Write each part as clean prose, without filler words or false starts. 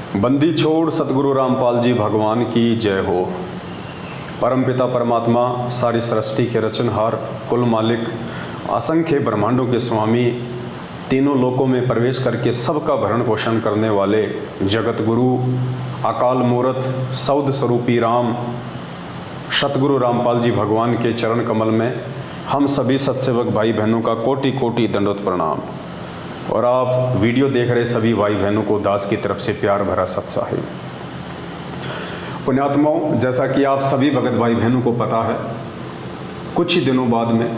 बंदी छोड़ सतगुरु रामपाल जी भगवान की जय हो। परमपिता परमात्मा, सारी सृष्टि के रचनहार, कुल मालिक, असंख्य ब्रह्मांडों के स्वामी, तीनों लोकों में प्रवेश करके सबका भरण पोषण करने वाले जगत गुरु, अकाल मूर्त, सौद स्वरूपी राम, सतगुरु रामपाल जी भगवान के चरण कमल में हम सभी सत्सेवक भाई बहनों का कोटि कोटि दंडवत प्रणाम। और आप वीडियो देख रहे सभी भाई बहनों को दास की तरफ से प्यार भरा सत्साहिब। पुण्यात्माओं, जैसा कि आप सभी भगत भाई बहनों को पता है, कुछ ही दिनों बाद में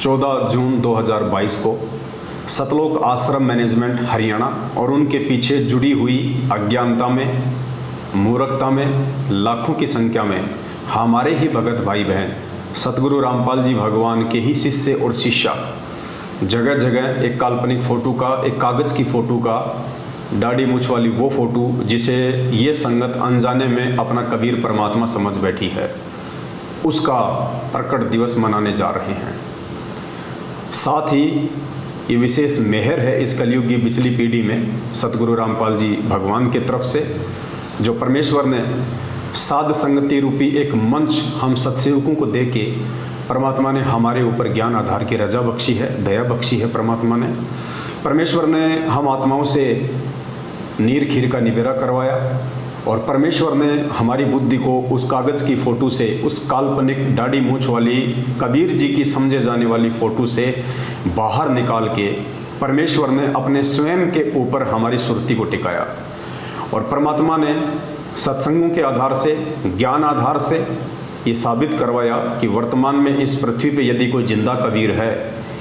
14 जून 2022 को सतलोक आश्रम मैनेजमेंट हरियाणा और उनके पीछे जुड़ी हुई अज्ञानता में, मूर्खता में लाखों की संख्या में हमारे ही भगत भाई बहन सतगुरु रामपाल जी भगवान के ही शिष्य और शिष्या जगह जगह एक काल्पनिक फ़ोटो का, एक कागज़ की फ़ोटो का, दाढ़ी मूछ वाली वो फ़ोटो जिसे ये संगत अनजाने में अपना कबीर परमात्मा समझ बैठी है, उसका प्रकट दिवस मनाने जा रहे हैं। साथ ही ये विशेष मेहर है इस कलयुग की पिछली पीढ़ी में सतगुरु रामपाल जी भगवान की तरफ से, जो परमेश्वर ने साध संगति रूपी एक मंच हम सत्सेवकों को दे के परमात्मा ने हमारे ऊपर ज्ञान आधार की रजा बख्शी है, दया बख्शी है। परमेश्वर ने हम आत्माओं से नीर खीर का निबेरा करवाया और परमेश्वर ने हमारी बुद्धि को उस कागज़ की फ़ोटो से, उस काल्पनिक दाढ़ी मूछ वाली कबीर जी की समझे जाने वाली फ़ोटो से बाहर निकाल के परमेश्वर ने अपने स्वयं के ऊपर हमारी सुरती को टिकाया। और परमात्मा ने सत्संगों के आधार से, ज्ञान आधार से ये साबित करवाया कि वर्तमान में इस पृथ्वी पे यदि कोई जिंदा कबीर है,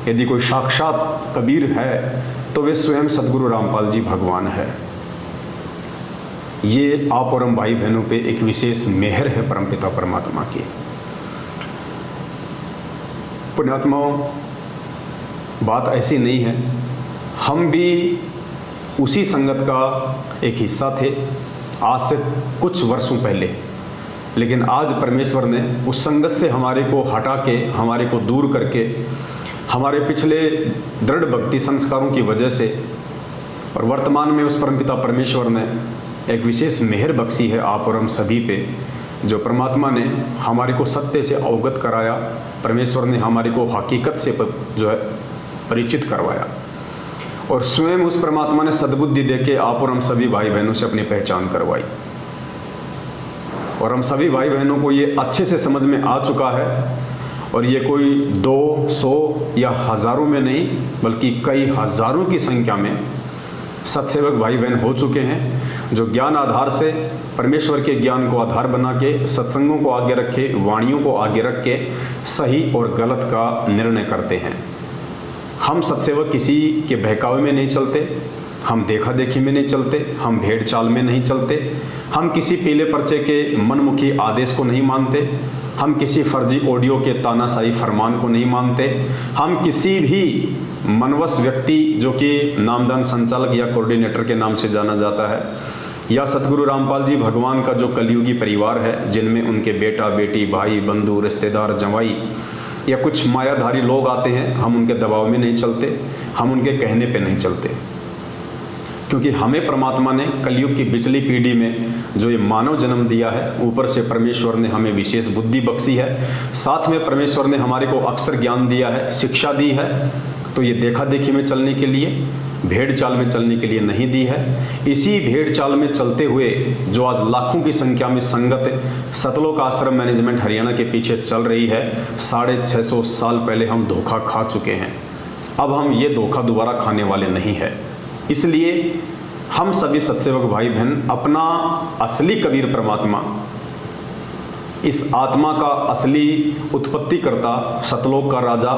यदि कोई साक्षात कबीर है, तो वे स्वयं सतगुरु रामपाल जी भगवान है। ये आप और हम भाई बहनों पे एक विशेष मेहर है परमपिता परमात्मा की। पुण्यात्माओं, बात ऐसी नहीं है, हम भी उसी संगत का एक हिस्सा थे आज से कुछ वर्षों पहले, लेकिन आज परमेश्वर ने उस संगत से हमारे को हटा के, हमारे को दूर करके, हमारे पिछले दृढ़ भक्ति संस्कारों की वजह से और वर्तमान में उस परमपिता परमेश्वर ने एक विशेष मेहर बख्शी है आप और हम सभी पे, जो परमात्मा ने हमारे को सत्य से अवगत कराया। परमेश्वर ने हमारे को हकीकत से जो है परिचित करवाया और स्वयं उस परमात्मा ने सद्बुद्धि दे के आप और हम सभी भाई बहनों से अपनी पहचान करवाई। और हम सभी भाई बहनों को ये अच्छे से समझ में आ चुका है और ये कोई 200 या हज़ारों में नहीं, बल्कि कई हज़ारों की संख्या में सत्सेवक भाई बहन हो चुके हैं, जो ज्ञान आधार से, परमेश्वर के ज्ञान को आधार बना के, सत्संगों को आगे रखे, वाणियों को आगे रख के सही और गलत का निर्णय करते हैं। हम सत्सेवक किसी के बहकावे में नहीं चलते, हम देखा देखी में नहीं चलते, हम भेड़ चाल में नहीं चलते, हम किसी पीले पर्चे के मनमुखी आदेश को नहीं मानते, हम किसी फर्जी ऑडियो के तानाशाही फरमान को नहीं मानते, हम किसी भी मनवश व्यक्ति जो कि नामदान संचालक या कोऑर्डिनेटर के नाम से जाना जाता है, या सतगुरु रामपाल जी भगवान का जो कलयुगी परिवार है, जिनमें उनके बेटा बेटी, भाई बंधु, रिश्तेदार, जवाई या कुछ मायाधारी लोग आते हैं, हम उनके दबाव में नहीं चलते, हम उनके कहने पे नहीं चलते, क्योंकि हमें परमात्मा ने कलयुग की पिछली पीढ़ी में जो ये मानव जन्म दिया है, ऊपर से परमेश्वर ने हमें विशेष बुद्धि बख्शी है, साथ में परमेश्वर ने हमारे को अक्षर ज्ञान दिया है, शिक्षा दी है, तो ये देखा देखी में चलने के लिए, भेड़ चाल में चलने के लिए नहीं दी है। इसी भेड़ चाल में चलते हुए जो आज लाखों की संख्या में संगत सतलोक आश्रम मैनेजमेंट हरियाणा के पीछे चल रही है, 650 साल पहले हम धोखा खा चुके हैं। अब हम ये धोखा दोबारा खाने वाले नहीं है। इसलिए हम सभी सत्सेवक भाई बहन अपना असली कबीर परमात्मा, इस आत्मा का असली उत्पत्ति करता, सतलोक का राजा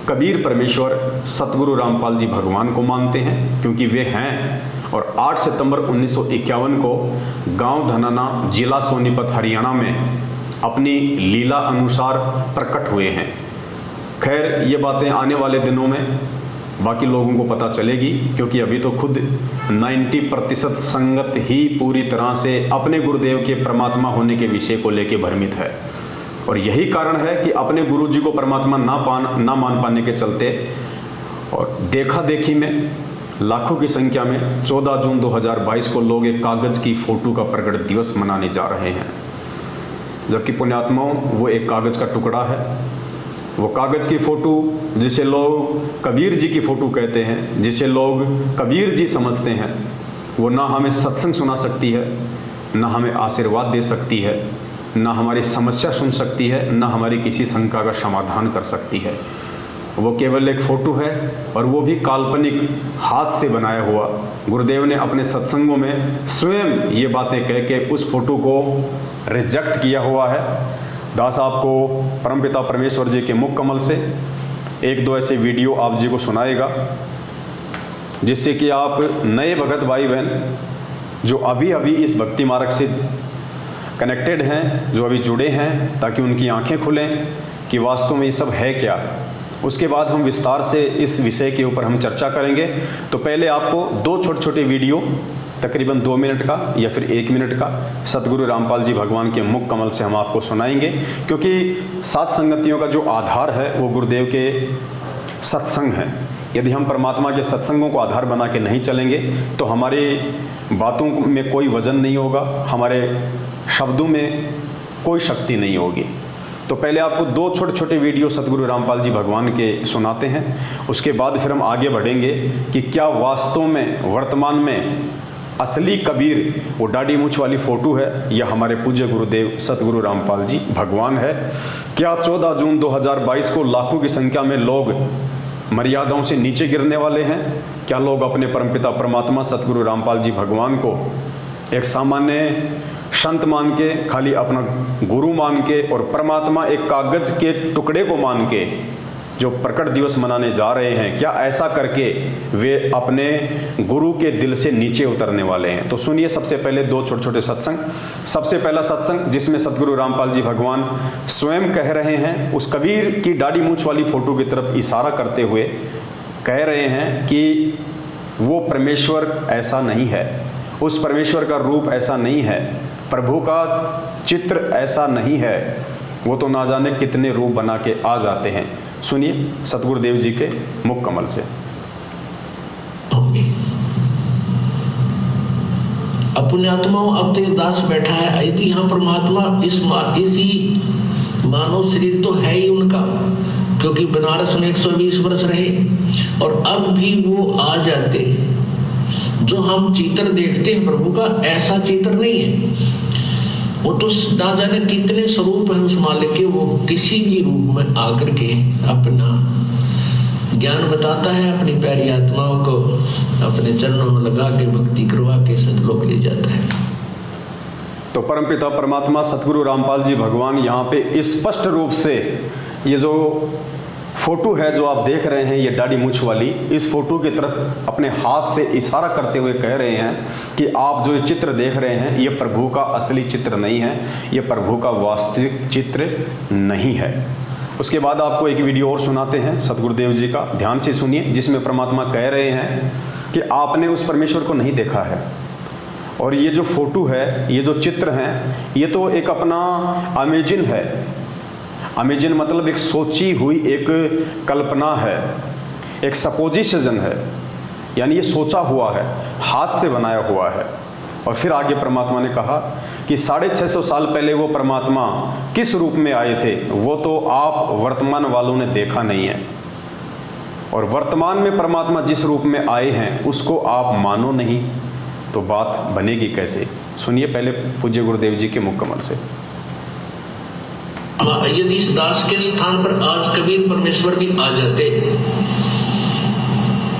कबीर परमेश्वर सतगुरु रामपाल जी भगवान को मानते हैं, क्योंकि वे हैं। और 8 सितंबर 1951 को गांव धनाना, जिला सोनीपत, हरियाणा में अपनी लीला अनुसार प्रकट हुए हैं। खैर, ये बातें आने वाले दिनों में बाकी लोगों को पता चलेगी, क्योंकि अभी तो खुद 90% संगत ही पूरी तरह से अपने गुरुदेव के परमात्मा होने के विषय को लेकर भ्रमित है। और यही कारण है कि अपने गुरु जी को परमात्मा ना मान पाने के चलते और देखा देखी में लाखों की संख्या में 14 जून 2022 को लोग एक कागज़ की फ़ोटो का प्रकट दिवस मनाने जा रहे हैं, जबकि पुण्यात्माओं वो एक कागज़ का टुकड़ा है। वो कागज़ की फ़ोटो जिसे लोग कबीर जी की फ़ोटो कहते हैं, जिसे लोग कबीर जी समझते हैं, वो ना हमें सत्संग सुना सकती है, ना हमें आशीर्वाद दे सकती है, ना हमारी समस्या सुन सकती है, ना हमारी किसी शंका का समाधान कर सकती है। वो केवल एक फ़ोटो है, और वो भी काल्पनिक, हाथ से बनाया हुआ। गुरुदेव ने अपने सत्संगों में स्वयं ये बातें कह के उस फोटो को रिजेक्ट किया हुआ है। दास आपको परमपिता परमेश्वर जी के मुख कमल से एक दो ऐसे वीडियो आप जी को सुनाएगा, जिससे कि आप नए भगत भाई बहन जो अभी अभी इस भक्ति मार्ग से कनेक्टेड हैं, जो अभी जुड़े हैं, ताकि उनकी आंखें खुलें कि वास्तव में ये सब है क्या। उसके बाद हम विस्तार से इस विषय के ऊपर हम चर्चा करेंगे। तो पहले आपको दो छोटे छोटे वीडियो तकरीबन 2 मिनट का या फिर 1 मिनट का सतगुरु रामपाल जी भगवान के मुख कमल से हम आपको सुनाएंगे, क्योंकि सात संगतियों का जो आधार है वो गुरुदेव के सत्संग हैं। यदि हम परमात्मा के सत्संगों को आधार बना के नहीं चलेंगे तो हमारी बातों में कोई वजन नहीं होगा, हमारे शब्दों में कोई शक्ति नहीं होगी। तो पहले आपको दो छोटे छोटे वीडियो सतगुरु रामपाल जी भगवान के सुनाते हैं, उसके बाद फिर हम आगे बढ़ेंगे कि क्या वास्तव में वर्तमान में असली कबीर वो दाढ़ी मूंछ वाली फ़ोटो है या हमारे पूज्य गुरुदेव सतगुरु रामपाल जी भगवान है। क्या 14 जून 2022 को लाखों की संख्या में लोग मर्यादाओं से नीचे गिरने वाले हैं? क्या लोग अपने परमपिता परमात्मा सतगुरु रामपाल जी भगवान को एक सामान्य संत मान के, खाली अपना गुरु मान के, और परमात्मा एक कागज के टुकड़े को मान के जो प्रकट दिवस मनाने जा रहे हैं, क्या ऐसा करके वे अपने गुरु के दिल से नीचे उतरने वाले हैं? तो सुनिए सबसे पहले दो छोटे छोटे सत्संग। सबसे पहला सत्संग जिसमें सतगुरु रामपाल जी भगवान स्वयं कह रहे हैं, उस कबीर की दाढ़ी मूंछ वाली फोटो की तरफ इशारा करते हुए कह रहे हैं कि वो परमेश्वर ऐसा नहीं है, उस परमेश्वर का रूप ऐसा नहीं है, प्रभु का चित्र ऐसा नहीं है, वो तो ना जाने कितने रूप बना के आ जाते हैं। सुनिए सतगुरुदेव जी के मुख कमल से। अपने आत्माओं अब तो दास बैठा है, यदि यहाँ परमात्मा इसी मानव शरीर तो है ही उनका, क्योंकि बनारस में 120 वर्ष रहे, और अब भी वो आ जाते। जो हम चित्र देखते हैं प्रभु का, ऐसा चित्र नहीं है। वो तो ना जाने कितने स्वरूप है उस मालिक के, वो किसी भी रूप में आकर के अपना ज्ञान बताता है, अपनी प्यारी आत्माओं को अपने चरणों में लगा के भक्ति करवा के सतलोक ले जाता है। तो परमपिता परमात्मा सतगुरु रामपाल जी भगवान यहाँ पे स्पष्ट रूप से ये जो फोटो है जो आप देख रहे हैं, ये दाढ़ी मूंछ वाली, इस फोटो की तरफ अपने हाथ से इशारा करते हुए कह रहे हैं कि आप जो ये चित्र देख रहे हैं, ये प्रभु का असली चित्र नहीं है, ये प्रभु का वास्तविक चित्र नहीं है। उसके बाद आपको एक वीडियो और सुनाते हैं सतगुरुदेव जी का, ध्यान से सुनिए, जिसमें परमात्मा कह रहे हैं कि आपने उस परमेश्वर को नहीं देखा है, और ये जो फोटो है, ये जो चित्र हैं, ये तो एक अपना अमेजिन है। अमेजिन मतलब एक सोची हुई एक कल्पना है, एक सपोजिशन है, यानी ये सोचा हुआ है, हाथ से बनाया हुआ है। और फिर आगे परमात्मा ने कहा कि 650 साल पहले वो परमात्मा किस रूप में आए थे, वो तो आप वर्तमान वालों ने देखा नहीं है, और वर्तमान में परमात्मा जिस रूप में आए हैं उसको आप मानो नहीं, तो बात बनेगी कैसे? सुनिए पहले पूज्य गुरुदेव जी के मुख कमल से। यदि इस दास के स्थान पर आज कबीर परमेश्वर भी आ जाते,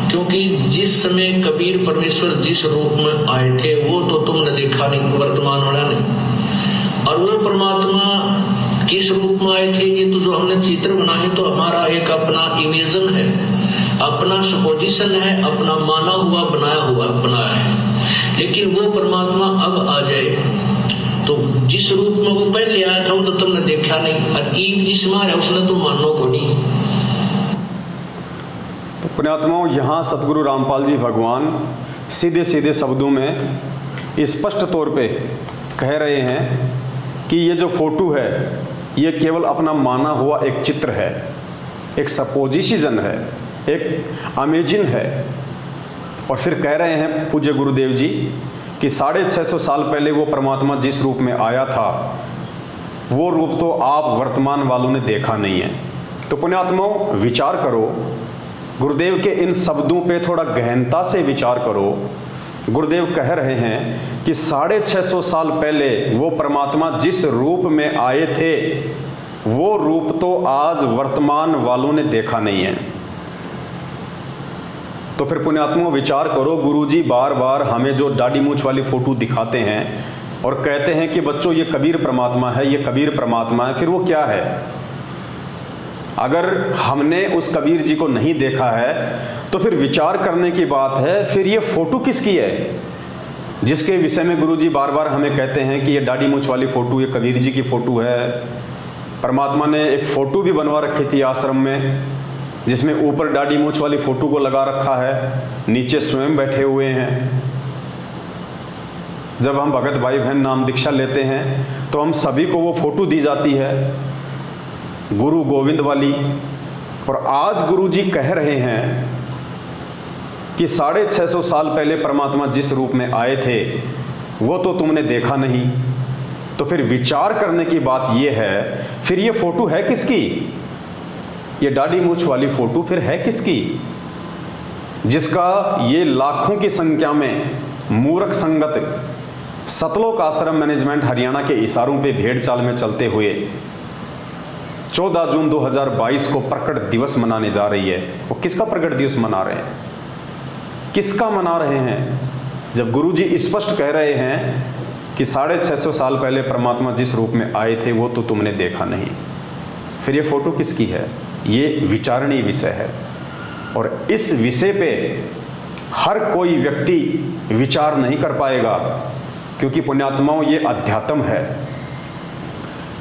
क्योंकि जिस समय कबीर परमेश्वर जिस रूप में आए थे वो तो तुमने देखा नहीं, वर्तमान वाला नहीं, और वो परमात्मा किस रूप में आए थे, ये तो जो हमने चित्र बना है तो हमारा एक अपना इमेजन है, अपना सपोजिशन है, अपना माना हुआ बनाया है। लेकिन वो परमात्मा अब आ जाए तो जिस रूप में वो पहले आया था वो तो तुमने देखा नहीं, और ईब जिसमें आया उसने तो मानो को नहीं। तो पुण्यात्माओं, यहाँ सतगुरु रामपाल जी भगवान सीधे सीधे शब्दों में स्पष्ट तौर पे कह रहे हैं कि ये जो फोटो है ये केवल अपना माना हुआ एक चित्र है, एक सपोजिशन है, एक अमेजिन है। और फिर कह रहे हैं पूज्य गुरुदेव जी कि 650 साल पहले वो परमात्मा जिस रूप में आया था वो रूप तो आप वर्तमान वालों ने देखा नहीं है। तो पुण्यात्माओं, विचार करो, गुरुदेव के इन शब्दों पे थोड़ा गहनता से विचार करो। गुरुदेव कह रहे हैं कि 650 साल पहले वो परमात्मा जिस रूप में आए थे वो रूप तो आज वर्तमान वालों ने देखा नहीं है। तो फिर पुण्यात्माओं विचार करो, गुरुजी बार बार हमें जो दाढ़ी मूंछ वाली फोटो दिखाते हैं और कहते हैं कि बच्चों ये कबीर परमात्मा है, ये कबीर परमात्मा है, फिर वो क्या है? अगर हमने उस कबीर जी को नहीं देखा है तो फिर विचार करने की बात है, फिर ये फोटो किसकी है जिसके विषय में गुरुजी बार बार हमें कहते हैं कि ये दाढ़ी मूंछ वाली फोटो ये कबीर जी की फोटो है। परमात्मा ने एक फोटो भी बनवा रखी थी आश्रम में जिसमें ऊपर दाढ़ी मूंछ वाली फोटो को लगा रखा है, नीचे स्वयं बैठे हुए हैं। जब हम भगत भाई बहन नाम दीक्षा लेते हैं तो हम सभी को वो फोटो दी जाती है गुरु गोविंद वाली। और आज गुरुजी कह रहे हैं कि 650 साल पहले परमात्मा जिस रूप में आए थे वो तो तुमने देखा नहीं। तो फिर विचार करने की बात ये है, फिर ये फोटो है किसकी? ये दाढ़ी मूंछ वाली फोटो फिर है किसकी जिसका ये लाखों की संख्या में मूर्ख संगत सतलोक आश्रम मैनेजमेंट हरियाणा के इशारों पे भेड़ चाल में चलते हुए 14 जून 2022 को प्रकट दिवस मनाने जा रही है। वो किसका प्रकट दिवस मना रहे हैं? किसका मना रहे हैं? जब गुरुजी स्पष्ट कह रहे हैं कि 650 साल पहले परमात्मा जिस रूप में आए थे वो तो तुमने देखा नहीं, फिर ये फोटो किसकी है? ये विचारणीय विषय है और इस विषय पे हर कोई व्यक्ति विचार नहीं कर पाएगा क्योंकि पुण्यात्माओं ये अध्यात्म है।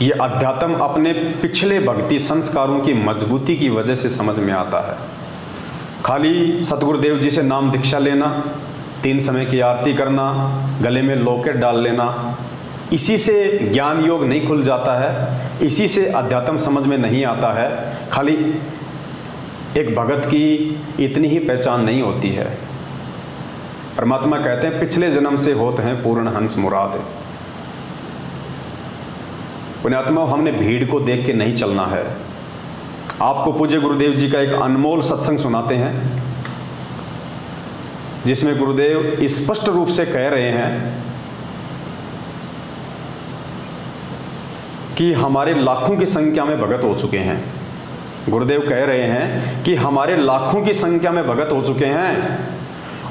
ये अध्यात्म अपने पिछले भक्ति संस्कारों की मजबूती की वजह से समझ में आता है। खाली सतगुरुदेव जी से नाम दीक्षा लेना, 3 समय की आरती करना, गले में लॉकेट डाल लेना, इसी से ज्ञान योग नहीं खुल जाता है, इसी से अध्यात्म समझ में नहीं आता है। खाली एक भगत की इतनी ही पहचान नहीं होती है। परमात्मा कहते हैं पिछले जन्म से होते हैं पूर्ण हंस मुराद। पुण्यात्मा, हमने भीड़ को देख के नहीं चलना है। आपको पूज्य गुरुदेव जी का एक अनमोल सत्संग सुनाते हैं जिसमें गुरुदेव स्पष्ट रूप से कह रहे हैं कि हमारे लाखों की संख्या में भगत हो चुके हैं। गुरुदेव कह रहे हैं कि हमारे लाखों की संख्या में भगत हो चुके हैं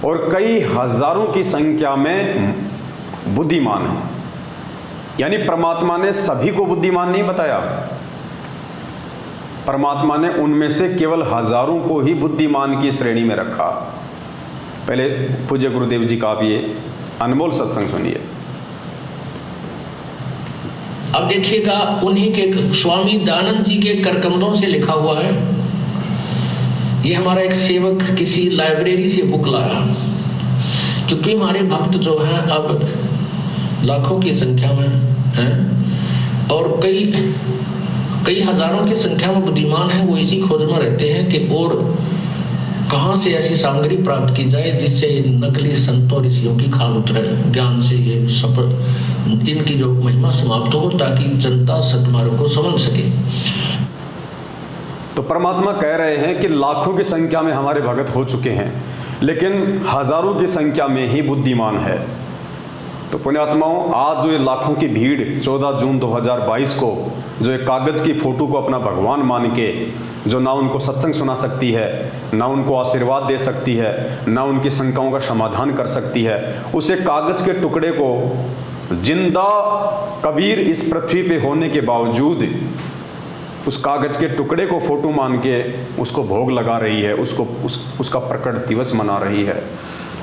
और कई हजारों की संख्या में बुद्धिमान हैं। यानी परमात्मा ने सभी को बुद्धिमान नहीं बताया, परमात्मा ने उनमें से केवल हजारों को ही बुद्धिमान की श्रेणी में रखा। पहले पूज्य गुरुदेव जी का आप ये अनमोल सत्संग सुनिए। अब देखिएगा, उन्हीं के स्वामी दयानंद जी के करकमलों से लिखा हुआ है। ये हमारा एक सेवक किसी लाइब्रेरी से बुक लाया, क्योंकि हमारे भक्त जो हैं अब लाखों की संख्या में हैं और कई हजारों की संख्या में बुद्धिमान हैं। वो इसी खोज में रहते हैं कि और कहाँ से ऐसी सामग्री प्राप्त की जाए जिससे नकली संतों ऋषियों की खाल उतरे, ज्ञान से ये सफल इनकी जो महिमा समाप्त हो ताकि जनता सत्मार्ग को समझ सके। तो परमात्मा कह रहे हैं कि लाखों की संख्या में हमारे भगत हो चुके हैं लेकिन हजारों की संख्या में ही बुद्धिमान है। तो पुण्यात्माओं, आज जो ये लाखों की भीड़ 14 जून 2022 को जो एक कागज की फोटो को अपना भगवान मान के जो ना उनको सत्संग सुना सकती है, ना उनको आशीर्वाद दे सकती है, ना उनकी शंकाओं का समाधान कर सकती है, उस एक कागज के टुकड़े को जिंदा कबीर इस पृथ्वी पे होने के बावजूद उस कागज के टुकड़े को फोटो मान के उसको भोग लगा रही है, उसका प्रकट दिवस मना रही है।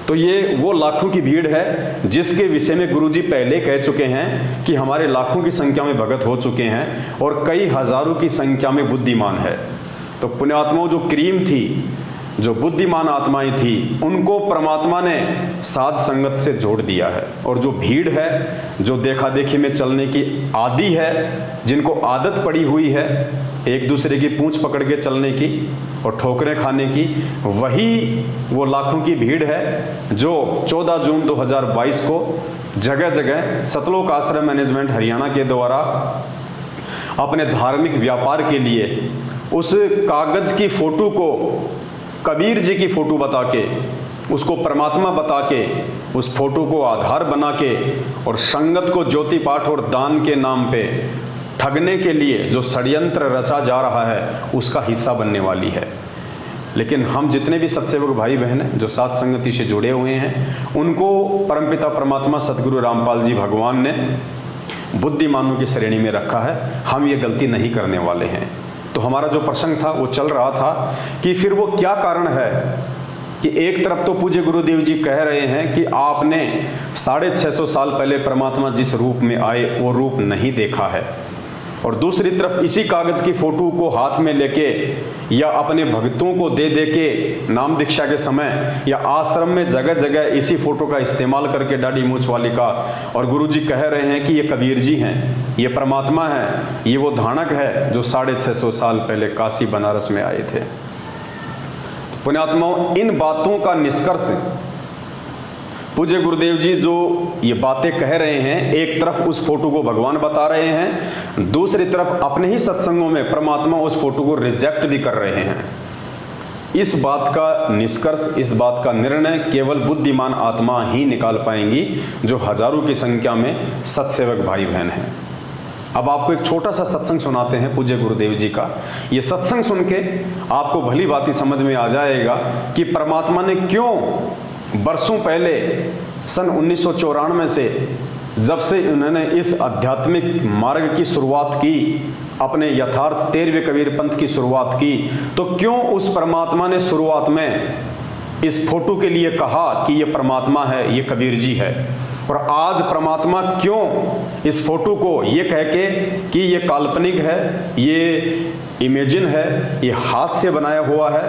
तो ये वो लाखों की भीड़ है जिसके विषय में गुरुजी पहले कह चुके हैं कि हमारे लाखों की संख्या में भगत हो चुके हैं और कई हजारों की संख्या में बुद्धिमान है। तो पुण्यात्माओं, जो क्रीम थी जो बुद्धिमान आत्माएं थी उनको परमात्मा ने साध संगत से जोड़ दिया है। और जो भीड़ है, जो देखा देखी में चलने की आदी है, जिनको आदत पड़ी हुई है एक दूसरे की पूंछ पकड़ के चलने की और ठोकरें खाने की, वही वो लाखों की भीड़ है जो 14 जून 2022 को जगह जगह सतलोक आश्रम मैनेजमेंट हरियाणा के द्वारा अपने धार्मिक व्यापार के लिए उस कागज की फोटो को कबीर जी की फोटो बता के, उसको परमात्मा बता के, उस फोटो को आधार बना के और संगत को ज्योति पाठ और दान के नाम पे ठगने के लिए जो षड्यंत्र रचा जा रहा है उसका हिस्सा बनने वाली है। लेकिन हम जितने भी सत्सेवक भाई बहन हैं जो साथ संगति से जुड़े हुए हैं, उनको परमपिता परमात्मा सतगुरु रामपाल जी भगवान ने बुद्धिमानों की श्रेणी में रखा है। हम ये गलती नहीं करने वाले हैं। तो हमारा जो प्रसंग था वो चल रहा था कि फिर वो क्या कारण है कि एक तरफ तो पूज्य गुरुदेव जी कह रहे हैं कि आपने 650 साल पहले परमात्मा जिस रूप में आए वो रूप नहीं देखा है, और दूसरी तरफ इसी कागज की फोटो को हाथ में लेके या अपने भक्तों को दे दे के नाम दीक्षा के समय या आश्रम में जगह जगह इसी फोटो का इस्तेमाल करके दाढ़ी मूंछ वाली का, और गुरुजी कह रहे हैं कि ये कबीर जी हैं, ये परमात्मा है, ये वो धानक है जो 650 साल पहले काशी बनारस में आए थे। पुण्यात्माओं, इन बातों का निष्कर्ष पूज्य गुरुदेव जी जो ये बातें कह रहे हैं, एक तरफ उस फोटो को भगवान बता रहे हैं, दूसरी तरफ अपने ही सत्संगों में परमात्मा उस फोटो को रिजेक्ट भी कर रहे हैं। इस बात का निष्कर्ष, इस बात का निर्णय केवल बुद्धिमान आत्मा ही निकाल पाएंगी जो हजारों की संख्या में सत्सेवक भाई बहन हैं। अब आपको एक छोटा सा सत्संग सुनाते हैं पूज्य गुरुदेव जी का। ये सत्संग सुन के आपको भली बात समझ में आ जाएगा कि परमात्मा ने क्यों बरसों पहले सन 1994 से जब से उन्होंने इस आध्यात्मिक मार्ग की शुरुआत की, अपने यथार्थ 13वें कबीर पंथ की शुरुआत की, तो क्यों उस परमात्मा ने शुरुआत में इस फोटो के लिए कहा कि ये परमात्मा है, ये कबीर जी है, और आज परमात्मा क्यों इस फोटो को ये कह के कि ये काल्पनिक है, ये इमेजिन है, ये हाथ से बनाया हुआ है,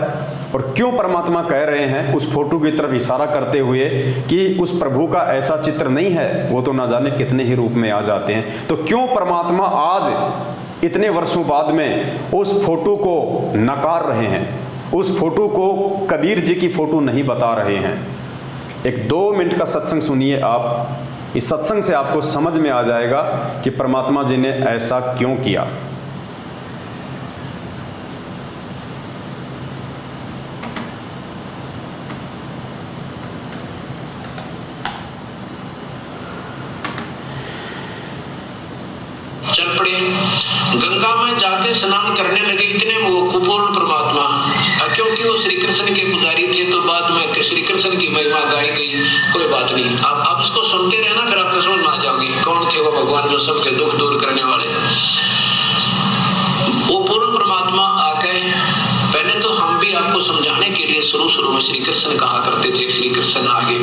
और क्यों परमात्मा कह रहे हैं उस फोटो की तरफ इशारा करते हुए कि उस प्रभु का ऐसा चित्र नहीं है, वो तो ना जाने कितने ही रूप में आ जाते हैं। तो क्यों परमात्मा आज इतने वर्षों बाद में उस फोटो को नकार रहे हैं, उस फोटो को कबीर जी की फोटो नहीं बता रहे हैं। एक 2 मिनट का सत्संग सुनिए आप। इस सत्संग से आपको समझ में आ जाएगा कि परमात्मा जी ने ऐसा क्यों किया। चल पड़े, गंगा में जाके स्नान करने लगे इतने वो कुपूर्ण परमात्मा, क्योंकि वो श्री कृष्ण के पुजारी थे तो बाद में श्री कृष्ण की महिमा गाई गई। कोई बात नहीं, आप इसको सुनते रहना, फिर आपको समझ में आ जाओगे कौन थे वो भगवान जो सबके दुख दूर करने वाले। वो पूर्ण परमात्मा आके पहले तो हम भी आपको समझाने के लिए शुरू में श्री कृष्ण कहा करते थे, श्री कृष्ण आगे,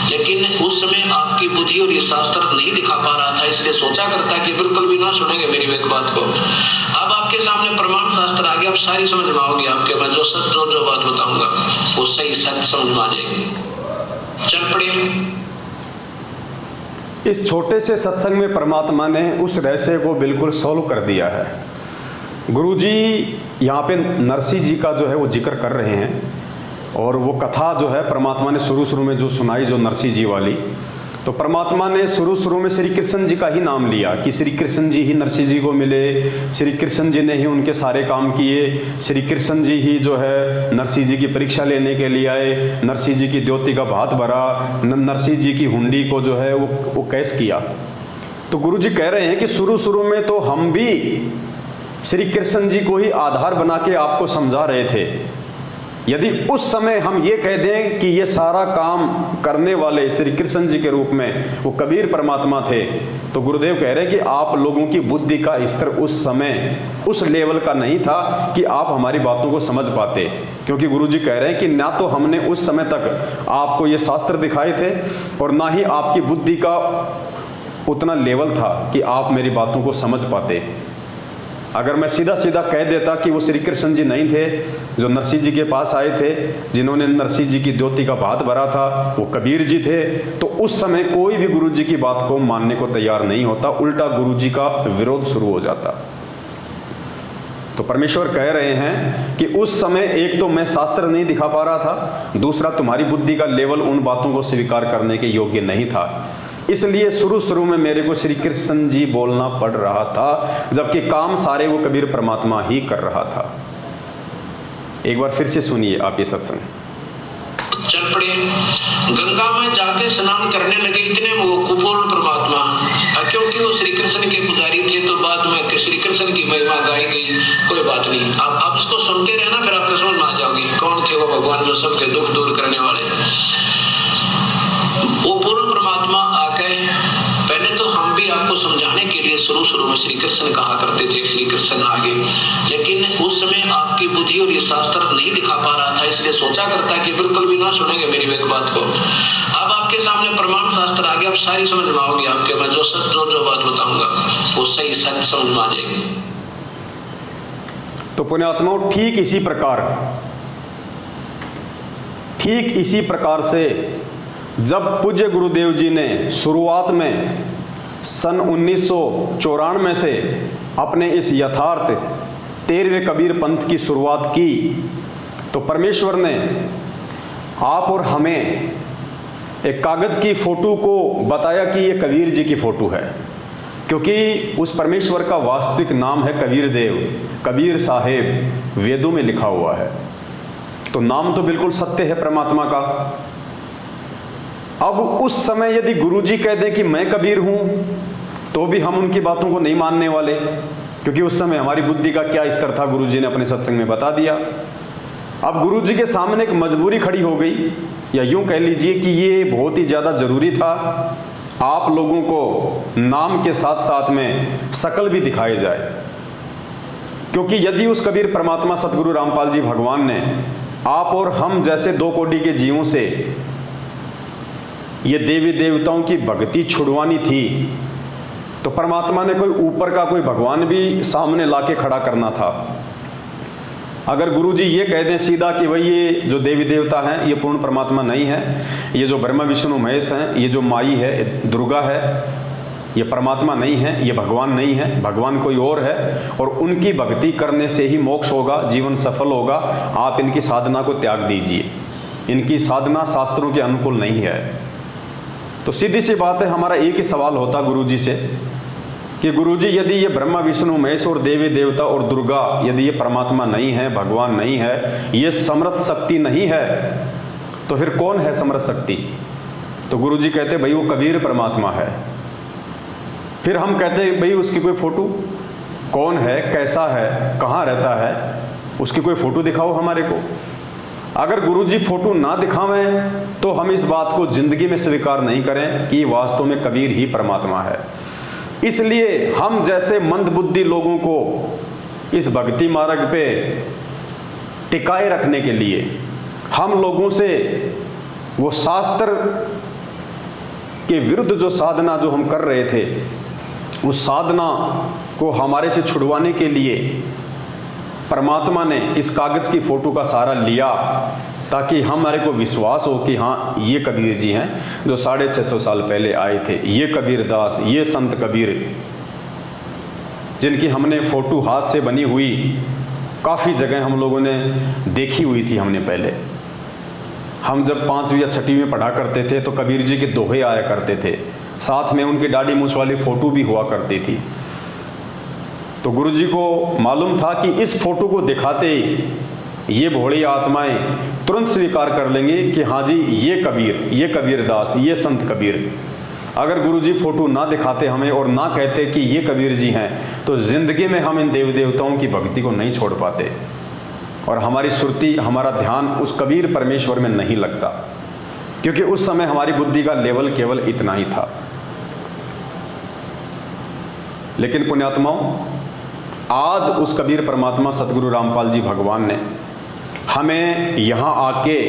लेकिन उस समय आपकी बुद्धि और ये शास्त्र नहीं दिखा पा रहा था, इसलिए सोचा करता कि बिल्कुल भी ना सुनेंगे मेरी एक बात को। अब आपके सामने प्रमाण शास्त्र आ गया, अब सारी समझ में आओगे आपके, मैं जो सच जो बात बताऊंगा वो सही सच समझ में आ जाएगी। चल पड़े। इस छोटे से सत्संग में परमात्मा ने उस रहस्य को बिल्कुल सॉल्व कर दिया है। गुरुजी यहाँ पे नरसिंह जी का जो है वो जिक्र कर रहे हैं, और वो कथा जो है परमात्मा ने शुरू में जो सुनाई, जो नरसिंह जी वाली, तो परमात्मा ने शुरू में श्री कृष्ण जी का ही नाम लिया कि श्री कृष्ण जी ही नरसिंह जी को मिले, श्री कृष्ण जी ने ही उनके सारे काम किए, श्री कृष्ण जी ही जो है नरसिंह जी की परीक्षा लेने के लिए आए, नरसिंह जी की द्योति का भात भरा, नरसिंह जी की हुंडी को जो है वो कैश किया। तो गुरु जी कह रहे हैं कि शुरू में तो हम भी श्री कृष्ण जी को ही आधार बना के आपको समझा रहे थे। यदि उस समय हम ये कह दें कि ये सारा काम करने वाले श्री कृष्ण जी के रूप में वो कबीर परमात्मा थे, तो गुरुदेव कह रहे हैं कि आप लोगों की बुद्धि का स्तर उस समय उस लेवल का नहीं था कि आप हमारी बातों को समझ पाते। क्योंकि गुरुजी कह रहे हैं कि ना तो हमने उस समय तक आपको ये शास्त्र दिखाए थे, और ना ही आपकी बुद्धि का उतना लेवल था कि आप मेरी बातों को समझ पाते। अगर मैं सीधा सीधा कह देता कि वो श्री कृष्ण जी नहीं थे जो नरसिंह जी के पास आए थे, जिन्होंने नरसिंह जी की द्योति का भात भरा था, वो कबीर जी थे, तो उस समय कोई भी गुरु जी की बात को मानने को तैयार नहीं होता, उल्टा गुरु जी का विरोध शुरू हो जाता। तो परमेश्वर कह रहे हैं कि उस समय एक तो मैं शास्त्र नहीं दिखा पा रहा था, दूसरा तुम्हारी बुद्धि का लेवल उन बातों को स्वीकार करने के योग्य नहीं था, इसलिए शुरू में मेरे को श्री कृष्ण जी बोलना पड़ रहा था, जबकि काम सारे वो कबीर परमात्मा ही कर रहा था। एक बार फिर से सुनिए आप ये सत्संग। चल पड़े, गंगा में जाके स्नान करने लगे इतने वो कुपूर्ण परमात्मा, क्योंकि वो श्री कृष्ण के पुजारी थे, तो बाद में श्री कृष्ण की महिमा गाई गई, कोई बात नहीं। आप इसको सुनते रहना, फिर आप समझ में आ जाओगे कौन थे वो भगवान जो सबके दुख दूर करने वाले। वो पूर्ण परमात्मा आके, पहले तो हम भी आपको समझाने के लिए शुरू में श्री कृष्ण कहा करते थे, श्री कृष्ण आगे, लेकिन उस समय आपकी बुद्धि और ये शास्त्र नहीं दिखा पा रहा था, इसलिए सोचा करता कि बिल्कुल भी ना सुनेंगे मेरी एक बात को। अब आपके सामने प्रमाण शास्त्र आ गया, अब सारी समझ में आओगी आपके, मैं जो बात बताऊंगा वो सही सच समझ में आ जाएगी। तो पुण्यात्माओं, ठीक इसी प्रकार से जब पूज्य गुरुदेव जी ने शुरुआत में सन 1994 से अपने इस यथार्थ 13वें कबीर पंथ की शुरुआत की, तो परमेश्वर ने आप और हमें एक कागज की फोटो को बताया कि ये कबीर जी की फोटो है, क्योंकि उस परमेश्वर का वास्तविक नाम है कबीर देव, कबीर साहेब, वेदों में लिखा हुआ है। तो नाम तो बिल्कुल सत्य है परमात्मा का। अब उस समय यदि गुरु जी कह दें कि मैं कबीर हूं, तो भी हम उनकी बातों को नहीं मानने वाले, क्योंकि उस समय हमारी बुद्धि का क्या स्तर था गुरु जी ने अपने सत्संग में बता दिया। अब गुरु जी के सामने एक मजबूरी खड़ी हो गई, या यूं कह लीजिए कि ये बहुत ही ज़्यादा ज़रूरी था, आप लोगों को नाम के साथ साथ में शकल भी दिखाई जाए। क्योंकि यदि उस कबीर परमात्मा सतगुरु रामपाल जी भगवान ने आप और हम जैसे दो कोटि के जीवों से ये देवी देवताओं की भक्ति छुड़वानी थी, तो परमात्मा ने कोई ऊपर का कोई भगवान भी सामने लाके खड़ा करना था। अगर गुरुजी ये कह दें सीधा कि भाई ये जो देवी देवता हैं ये पूर्ण परमात्मा नहीं है, ये जो ब्रह्मा विष्णु महेश हैं, ये जो माई है दुर्गा है, ये परमात्मा नहीं है, ये भगवान नहीं है, भगवान कोई और है, और उनकी भक्ति करने से ही मोक्ष होगा, जीवन सफल होगा, आप इनकी साधना को त्याग दीजिए, इनकी साधना शास्त्रों के अनुकूल नहीं है। तो सीधी सी बात है, हमारा एक ही सवाल होता गुरुजी से कि गुरुजी यदि ये ब्रह्मा विष्णु महेश और देवी देवता और दुर्गा यदि ये परमात्मा नहीं है, भगवान नहीं है, ये समर्थ शक्ति नहीं है, तो फिर कौन है समर्थ शक्ति? तो गुरुजी कहते भाई वो कबीर परमात्मा है। फिर हम कहते भाई उसकी कोई फोटो, कौन है, कैसा है, कहाँ रहता है, उसकी कोई फोटो दिखाओ हमारे को। अगर गुरुजी फोटो ना दिखावें तो हम इस बात को जिंदगी में स्वीकार नहीं करें कि वास्तव में कबीर ही परमात्मा है। इसलिए हम जैसे मंदबुद्धि लोगों को इस भक्ति मार्ग पे टिकाए रखने के लिए हम लोगों से वो शास्त्र के विरुद्ध जो साधना जो हम कर रहे थे, उस साधना को हमारे से छुड़वाने के लिए परमात्मा ने इस कागज की फोटो का सहारा लिया, ताकि हमारे को विश्वास हो कि हाँ ये कबीर जी हैं जो 650 साल पहले आए थे, ये कबीर दास, ये संत कबीर, जिनकी हमने फोटो हाथ से बनी हुई काफ़ी जगह हम लोगों ने देखी हुई थी। हमने पहले हम जब 5वीं या 6वीं में पढ़ा करते थे तो कबीर जी के दोहे आया करते थे, साथ में उनकी दाढ़ी मूंछ वाली फ़ोटो भी हुआ करती थी। तो गुरुजी को मालूम था कि इस फोटो को दिखाते ही ये भोली आत्माएं तुरंत स्वीकार कर लेंगे कि हाँ जी ये कबीर, ये कबीर दास, ये संत कबीर। अगर गुरुजी फोटो ना दिखाते हमें और ना कहते कि ये कबीर जी हैं, तो ज़िंदगी में हम इन देव देवताओं की भक्ति को नहीं छोड़ पाते और हमारी सुरती, हमारा ध्यान उस कबीर परमेश्वर में नहीं लगता, क्योंकि उस समय हमारी बुद्धि का लेवल केवल इतना ही था। लेकिन पुण्यात्माओं, आज उस कबीर परमात्मा सतगुरु रामपाल जी भगवान ने हमें यहाँ आके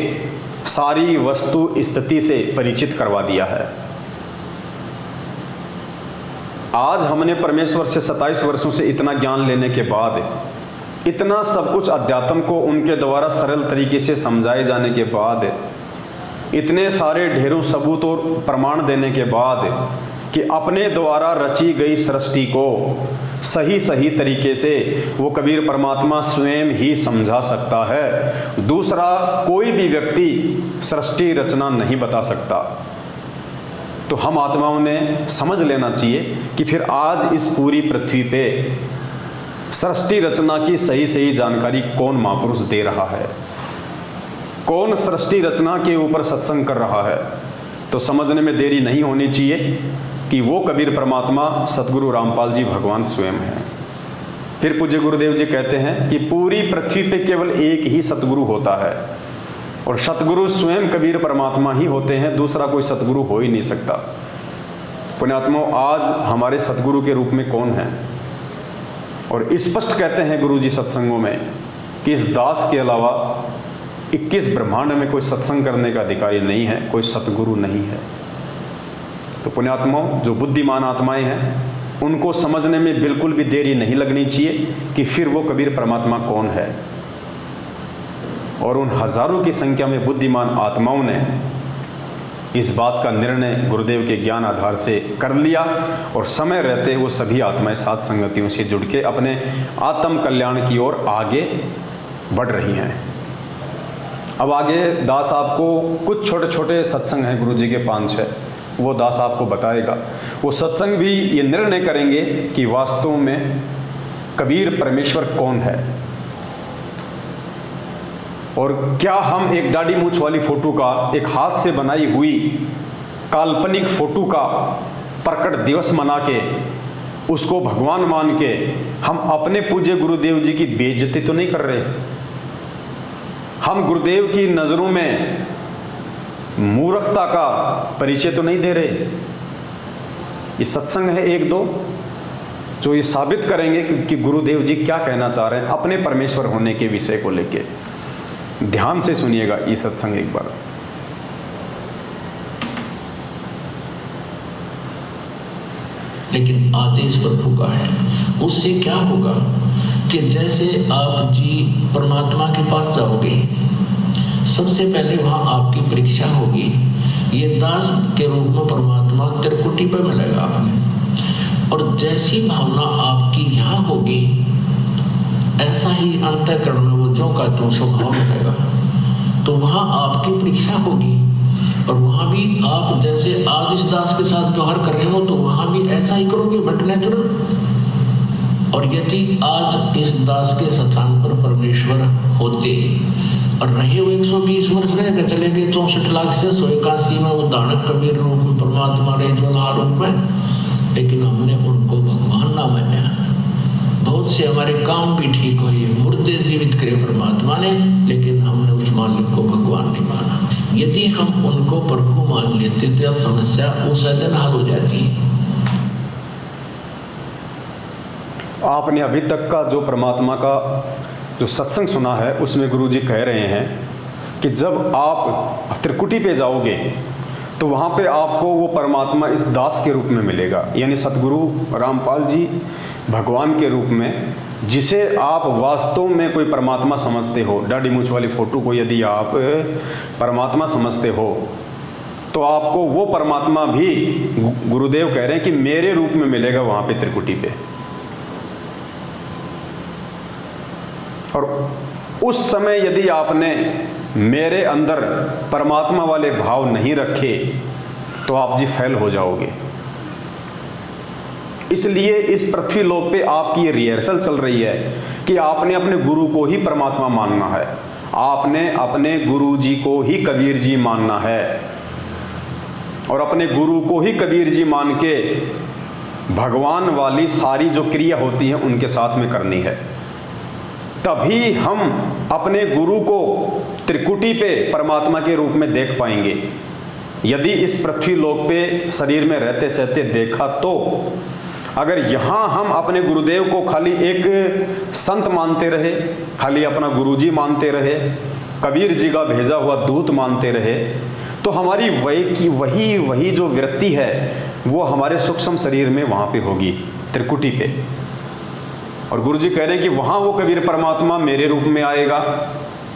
सारी वस्तु स्थिति से परिचित करवा दिया है। आज हमने परमेश्वर से 27 वर्षों से इतना ज्ञान लेने के बाद, इतना सब कुछ अध्यात्म को उनके द्वारा सरल तरीके से समझाए जाने के बाद, इतने सारे ढेरों सबूत और प्रमाण देने के बाद कि अपने द्वारा रची गई सृष्टि को सही सही तरीके से वो कबीर परमात्मा स्वयं ही समझा सकता है, दूसरा कोई भी व्यक्ति सृष्टि रचना नहीं बता सकता। तो हम आत्माओं ने समझ लेना चाहिए कि फिर आज इस पूरी पृथ्वी पे सृष्टि रचना की सही सही जानकारी कौन महापुरुष दे रहा है, कौन सृष्टि रचना के ऊपर सत्संग कर रहा है। तो समझने में देरी नहीं होनी चाहिए कि वो कबीर परमात्मा सतगुरु रामपाल जी भगवान स्वयं हैं। फिर पूज्य गुरुदेव जी कहते हैं कि पूरी पृथ्वी पे केवल एक ही सतगुरु होता है और सतगुरु स्वयं कबीर परमात्मा ही होते हैं, दूसरा कोई सतगुरु हो ही नहीं सकता। पुण्यात्माओं, आज हमारे सतगुरु के रूप में कौन है? और स्पष्ट कहते हैं गुरु जी सत्संगों में कि इस दास के अलावा 21 ब्रह्मांड में कोई सत्संग करने का अधिकारी नहीं है, कोई सतगुरु नहीं है। तो पुण्यात्माओं, जो बुद्धिमान आत्माएं हैं उनको समझने में बिल्कुल भी देरी नहीं लगनी चाहिए कि फिर वो कबीर परमात्मा कौन है। और उन हजारों की संख्या में बुद्धिमान आत्माओं ने इस बात का निर्णय गुरुदेव के ज्ञान आधार से कर लिया और समय रहते वो सभी आत्माएं साथ संगतियों से जुड़ के अपने आत्म कल्याण की ओर आगे बढ़ रही हैं। अब आगे दास आपको कुछ छोटे छोटे सत्संग हैं गुरु जी के 5-6, वो दास आपको बताएगा। वो सत्संग भी ये निर्णय करेंगे कि वास्तव में कबीर परमेश्वर कौन है और क्या हम एक दाढ़ी मूछ वाली फोटो का, एक हाथ से बनाई हुई काल्पनिक फोटो का प्रकट दिवस मना के उसको भगवान मान के हम अपने पूज्य गुरुदेव जी की बेइज्जती तो नहीं कर रहे? हम गुरुदेव की नजरों में मूर्खता का परिचय तो नहीं दे रहे? ये सत्संग है 1-2 जो ये साबित करेंगे कि गुरुदेव जी क्या कहना चाह रहे हैं अपने परमेश्वर होने के विषय को लेके। ध्यान से सुनिएगा ये सत्संग एक बार। लेकिन आदेश प्रभु का है। उससे क्या होगा कि जैसे आप जी परमात्मा के पास जाओगे, सबसे पहले वहां आपकी परीक्षा होगी। ये दास के रूप में परमात्मा त्रिकुटी पे मिलेगा आपने, और जैसी भावना आपकी यहाँ होगी ऐसा ही अंतःकरण में वो जो का त्यों स्वभाव मिलेगा। तो वहाँ आपकी परीक्षा होगी और वहाँ भी आप जैसे आज इस दास के साथ व्यवहार कर रहे हो तो वहाँ भी ऐसा ही करोगे, बट नेचुरल। और यदि आज इस दास के स्थान पर परमेश्वर होते और रहे वो 120 वर्ष रह चले गए, 64 लाख से 181 में वो दानक कबीर रूप में परमात्मा रहे ज्वलहा रूप में, लेकिन हमने उनको भगवान ना माना। बहुत से हमारे काम भी ठीक हुए, मुर्दे जीवित करे परमात्मा ने, लेकिन हमने उस मालिक को भगवान नहीं माना। यदि हम उनको प्रभु मान लेते तो यह समस्या उस दिन हल हो जाती है। आपने अभी तक का जो परमात्मा का जो सत्संग सुना है उसमें गुरु जी कह रहे हैं कि जब आप त्रिकुटी पे जाओगे तो वहाँ पे आपको वो परमात्मा इस दास के रूप में मिलेगा, यानी सतगुरु रामपाल जी भगवान के रूप में, जिसे आप वास्तव में कोई परमात्मा समझते हो। दाढ़ी मूछ वाली फोटो को यदि आप परमात्मा समझते हो तो आपको वो परमात्मा भी गुरुदेव कह रहे हैं कि मेरे रूप में मिलेगा वहाँ पे त्रिकुटी पे। और उस समय यदि आपने मेरे अंदर परमात्मा वाले भाव नहीं रखे तो आप जी फेल हो जाओगे। इसलिए इस पृथ्वी लोक पे आपकी ये रिहर्सल चल रही है कि आपने अपने गुरु को ही परमात्मा मानना है, आपने अपने गुरु जी को ही कबीर जी मानना है और अपने गुरु को ही कबीर जी मान के भगवान वाली सारी जो क्रिया होती है उनके साथ में करनी है। तभी हम अपने गुरु को त्रिकुटी पे परमात्मा के रूप में देख पाएंगे। यदि इस पृथ्वी लोक पे शरीर में रहते सहते देखा तो अगर यहाँ हम अपने गुरुदेव को खाली एक संत मानते रहे, खाली अपना गुरुजी मानते रहे, कबीर जी का भेजा हुआ दूत मानते रहे, तो हमारी वही जो वृत्ति है वो हमारे सूक्ष्म शरीर में वहाँ पे होगी, त्रिकुटी पे। और गुरु जी कह रहे हैं कि वहाँ वो कबीर परमात्मा मेरे रूप में आएगा।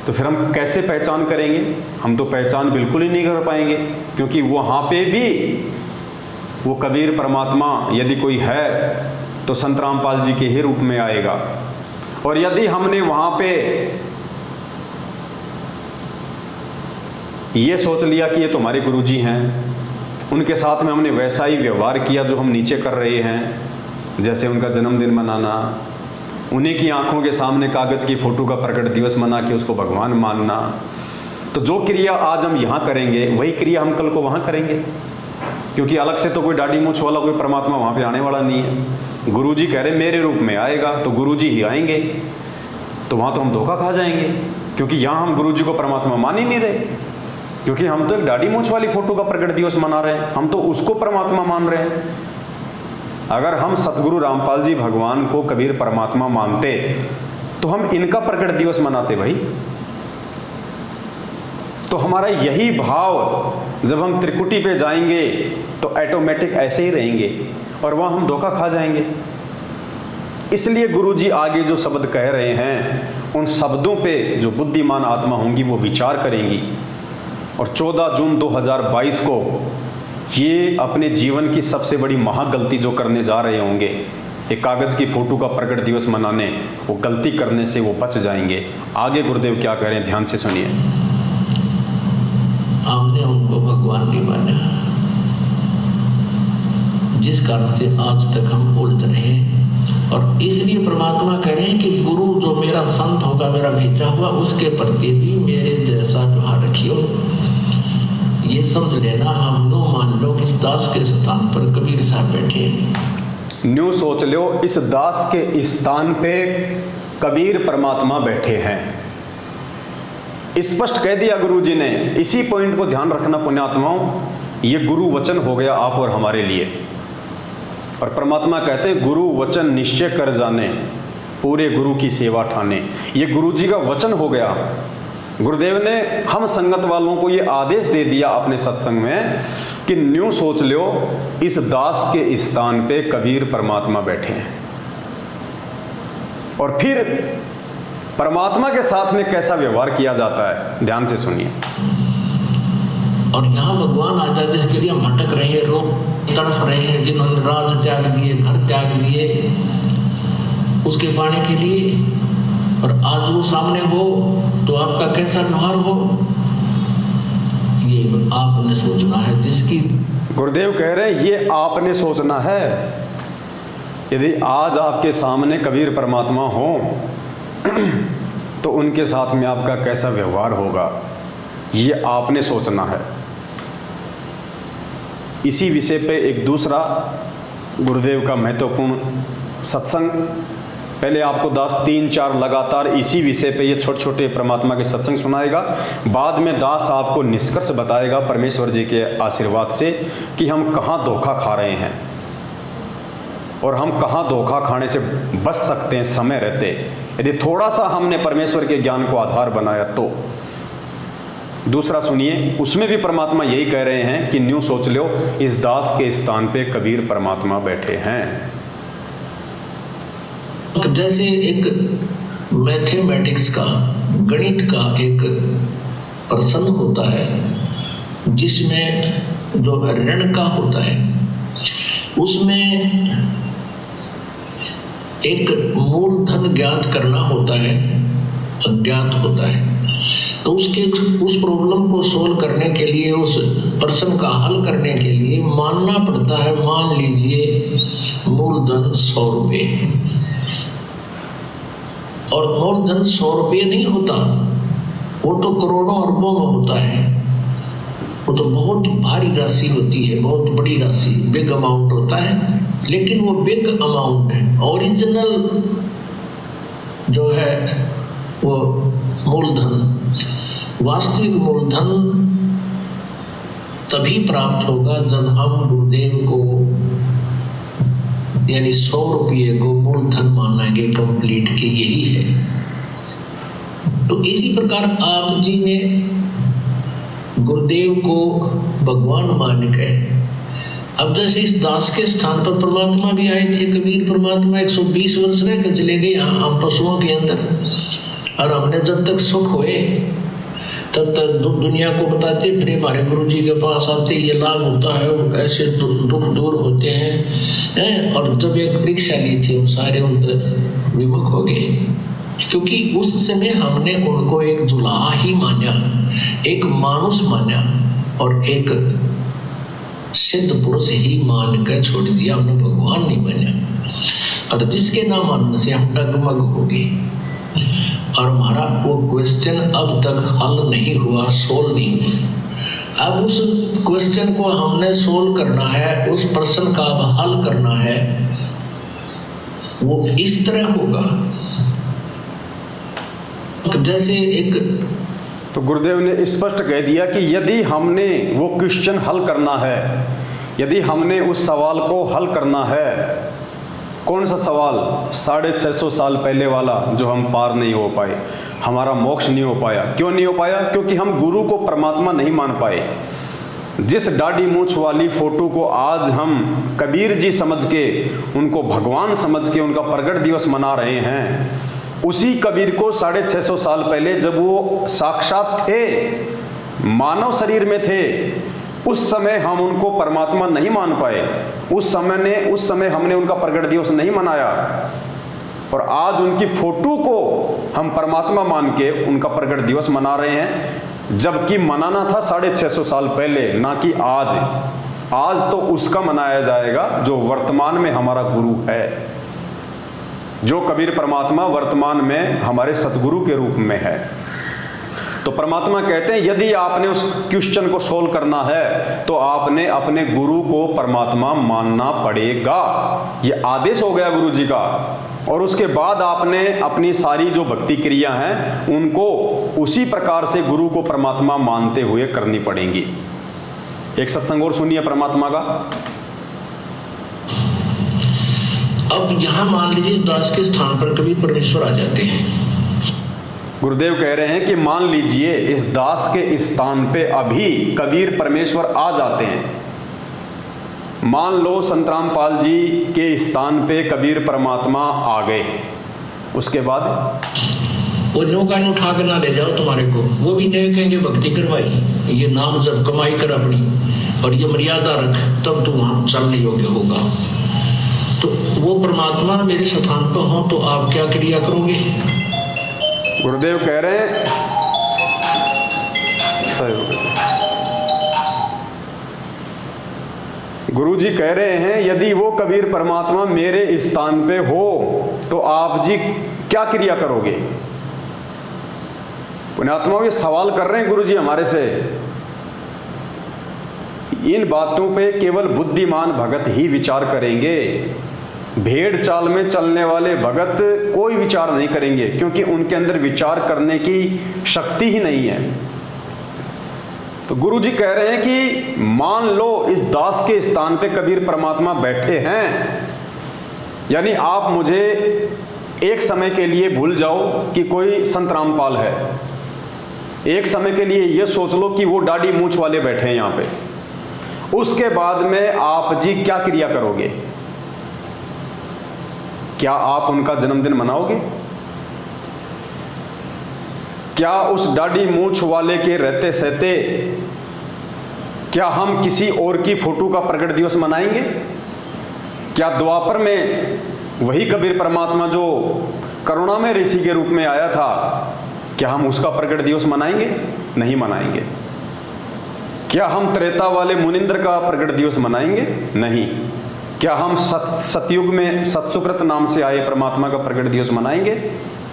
तो फिर हम कैसे पहचान करेंगे? हम तो पहचान बिल्कुल ही नहीं कर पाएंगे, क्योंकि वहाँ पे भी वो कबीर परमात्मा यदि कोई है तो संत रामपाल जी के ही रूप में आएगा। और यदि हमने वहाँ पे ये सोच लिया कि ये तो हमारे गुरु जी हैं, उनके साथ में हमने वैसा ही व्यवहार किया जो हम नीचे कर रहे हैं, जैसे उनका जन्मदिन मनाना, उन्हीं की आंखों के सामने कागज़ की फ़ोटो का प्रकट दिवस मना के उसको भगवान मानना, तो जो क्रिया आज हम यहाँ करेंगे वही क्रिया हम कल को वहाँ करेंगे, क्योंकि अलग से तो कोई दाढ़ी मूंछ वाला कोई परमात्मा वहाँ पे आने वाला नहीं है। गुरु जी कह रहे मेरे रूप में आएगा, तो गुरु जी ही आएंगे, तो वहाँ तो हम धोखा खा जाएंगे, क्योंकि यहाँ हम गुरु जी को परमात्मा मान ही नहीं रहे, क्योंकि हम तो एक दाढ़ी मूंछ वाली फ़ोटो का प्रकट दिवस मना रहे हैं, हम तो उसको परमात्मा मान रहे हैं। अगर हम सतगुरु रामपाल जी भगवान को कबीर परमात्मा मानते तो हम इनका प्रकट दिवस मनाते भाई। तो हमारा यही भाव जब हम त्रिकुटी पे जाएंगे तो ऑटोमेटिक ऐसे ही रहेंगे और वहाँ हम धोखा खा जाएंगे। इसलिए गुरु जी आगे जो शब्द कह रहे हैं उन शब्दों पे जो बुद्धिमान आत्मा होंगी वो विचार करेंगी, और 14 जून 2022 को ये अपने जीवन की सबसे बड़ी महागलती जो करने जा रहे होंगे, एक कागज़ की फ़ोटो का प्रकट दिवस मनाने, वो गलती करने से वो बच जाएंगे। आगे गुरुदेव क्या कह रहे हैं, ध्यान से सुनिए। हमने उनको भगवान नहीं माना, जिस कारण से आज तक हम उलझ रहे हैं। और इसलिए परमात्मा कह रहे हैं कि गुरु जो मेरा संत होगा, मेरा भेजा हुआ, उसके प्रति भी मेरे जैसा व्यवहार रखियो। ये समझ लेना, हम लो मान लो इस दास के स्थान पर कबीर साहब बैठे। न्यू सोच लो, इस दास के स्थान पे कबीर परमात्मा बैठे हैं। स्पष्ट कह दिया गुरु जी ने। इसी पॉइंट को ध्यान रखना पुण्यात्माओं, ये गुरु वचन हो गया आप और हमारे लिए। और परमात्मा कहते हैं गुरु वचन निश्चय कर जाने, पूरे गुरु की सेवा ठाने। ये गुरु जी का वचन हो गया। गुरुदेव ने हम संगत वालों को ये आदेश दे दिया अपने सत्संग में कि न्यू सोच लो, इस दास के स्थान पे कबीर परमात्मा बैठे हैं। और फिर परमात्मा के साथ में कैसा व्यवहार किया जाता है, ध्यान से सुनिए। और यहाँ भगवान आ जाए जिसके लिए हम भटक रहे हैं, रोग तड़फ रहे हैं, जिन्होंने राज त्याग दिए, घर त्याग दिए उसके पाने के लिए, और आज वो सामने हो तो आपका कैसा व्यवहार हो, ये आपने सोचना है। जिसकी गुरुदेव कह रहे हैं ये आपने सोचना है। यदि आज आपके सामने कबीर परमात्मा हो तो उनके साथ में आपका कैसा व्यवहार होगा, ये आपने सोचना है। इसी विषय पे एक दूसरा गुरुदेव का महत्वपूर्ण सत्संग, पहले आपको दास 3-4 लगातार इसी विषय पे ये छोटे छोटे परमात्मा के सत्संग सुनाएगा। बाद में दास आपको निष्कर्ष बताएगा परमेश्वर जी के आशीर्वाद से कि हम कहाँ धोखा खा रहे हैं और हम कहाँ धोखा खाने से बच सकते हैं समय रहते, यदि थोड़ा सा हमने परमेश्वर के ज्ञान को आधार बनाया तो। दूसरा सुनिए, उसमें भी परमात्मा यही कह रहे हैं कि न्यू सोच लो, इस दास के स्थान पे कबीर परमात्मा बैठे हैं। जैसे एक मैथमेटिक्स का, गणित का एक प्रश्न होता है जिसमें जो ऋण का होता है उसमें एक मूलधन ज्ञात करना होता है, अज्ञात होता है। तो उस प्रॉब्लम को सोल्व करने के लिए, उस प्रश्न का हल करने के लिए मानना पड़ता है, मान लीजिए मूलधन 100 रुपये। और मूलधन 100 रुपये नहीं होता, वो तो करोड़ों अरबों में होता है। वो तो बहुत भारी राशि होती है, बहुत बड़ी राशि, बिग अमाउंट होता है। लेकिन वो बिग अमाउंट है, ओरिजिनल जो है वो मूलधन, वास्तविक मूलधन तभी प्राप्त होगा जब हम गुरुदेव को यानी 100 रुपये को मूलधन मानेंगे कंप्लीट कि यही है। तो इसी प्रकार आप जी ने गुरुदेव को भगवान मान गए। अब जैसे इस दास के स्थान पर परमात्मा भी आए थे, कबीर परमात्मा 120 वर्ष रह के चले गए हम पशुओं के अंदर, और हमने जब तक सुख हुए तब तक दुनिया को बताते फिर हमारे गुरु जी के पास आते, ये लाभ होता है, ऐसे दुख दूर होते हैं। और जब एक परीक्षा ली थी वो सारे उनके विमुख हो गए, क्योंकि उस समय हमने उनको एक जुलाहा ही माना, एक मानुष माना और एक सिद्ध पुरुष ही मान कर छोड़ दिया, हमने भगवान नहीं माना। और जिसके ना मानने से हम डगमग हो गए, और हमारा वो क्वेश्चन अब तक हल नहीं हुआ, सोल्व नहीं हुआ। अब उस क्वेश्चन को हमने सोल्व करना है, उस प्रश्न का अब हल करना है। वो इस तरह होगा जैसे एक, तो गुरुदेव ने स्पष्ट कह दिया कि यदि हमने वो क्वेश्चन हल करना है, यदि हमने उस सवाल को हल करना है, कौन सा सवाल? 650 साल पहले वाला जो हम पार नहीं हो पाए, हमारा मोक्ष नहीं हो पाया। क्यों नहीं हो पाया? क्योंकि हम गुरु को परमात्मा नहीं मान पाए। जिस दाढ़ी मूंछ वाली फोटो को आज हम कबीर जी समझ के, उनको भगवान समझ के उनका प्रगट दिवस मना रहे हैं, उसी कबीर को 650 साल पहले जब वो साक्षात थे, मानव शरीर में थे, उस समय हम उनको परमात्मा नहीं मान पाए। उस समय हमने उनका प्रगट दिवस नहीं मनाया, और आज उनकी फोटो को हम परमात्मा मान के उनका प्रगट दिवस मना रहे हैं, जबकि मनाना था 650 साल पहले, ना कि आज। आज तो उसका मनाया जाएगा जो वर्तमान में हमारा गुरु है, जो कबीर परमात्मा वर्तमान में हमारे सतगुरु के रूप में है। तो परमात्मा कहते हैं यदि आपने उस क्वेश्चन को सोल्व करना है तो आपने अपने गुरु को परमात्मा मानना पड़ेगा। ये आदेश हो गया गुरु जी का, और उसके बाद आपने अपनी सारी जो भक्ति क्रिया हैं उनको उसी प्रकार से गुरु को परमात्मा मानते हुए करनी पड़ेंगी। एक सत्संग और सुनिए परमात्मा का। अब यहाँ मान लीजिए इस दास के स्थान पर कभी परमेश्वर आ जाते हैं। गुरुदेव कह रहे हैं कि मान लीजिए इस दास के स्थान पे अभी कबीर परमेश्वर आ जाते हैं। मान लो संत रामपाल जी के स्थान पे कबीर परमात्मा आ गए, उसके बाद वो नौका उठा कर ना ले जाओ तुम्हारे को, वो भी नहीं कहेंगे भक्ति करवाई, ये नाम जब कमाई कर अपनी और ये मर्यादा रख, तब तो वहां चलने योग्य होगा। तो वो परमात्मा मेरे स्थान पर हो तो आप क्या क्रिया करोगे? गुरुदेव कह रहे हैं, गुरु जी कह रहे हैं यदि वो कबीर परमात्मा मेरे स्थान पे हो तो आप जी क्या क्रिया करोगे? पुण्यात्मा ये सवाल कर रहे हैं गुरु जी हमारे से। इन बातों पे केवल बुद्धिमान भगत ही विचार करेंगे। भेड़ चाल में चलने वाले भगत कोई विचार नहीं करेंगे, क्योंकि उनके अंदर विचार करने की शक्ति ही नहीं है। तो गुरु जी कह रहे हैं कि मान लो इस दास के स्थान पे कबीर परमात्मा बैठे हैं, यानी आप मुझे एक समय के लिए भूल जाओ कि कोई संत रामपाल है, एक समय के लिए ये सोच लो कि वो दाढ़ी मूंछ वाले बैठे हैं यहाँ पे। उसके बाद में आप जी क्या क्रिया करोगे? क्या आप उनका जन्मदिन मनाओगे? क्या उस दाढ़ी मूंछ वाले के रहते सहते क्या हम किसी और की फोटो का प्रकट दिवस मनाएंगे? क्या द्वापर में वही कबीर परमात्मा जो करुणा में ऋषि के रूप में आया था, क्या हम उसका प्रकट दिवस मनाएंगे? नहीं मनाएंगे। क्या हम त्रेता वाले मुनिंद्र का प्रकट दिवस मनाएंगे? नहीं। क्या हम सतयुग में सतसुकृत नाम से आए परमात्मा का प्रकट दिवस मनाएंगे?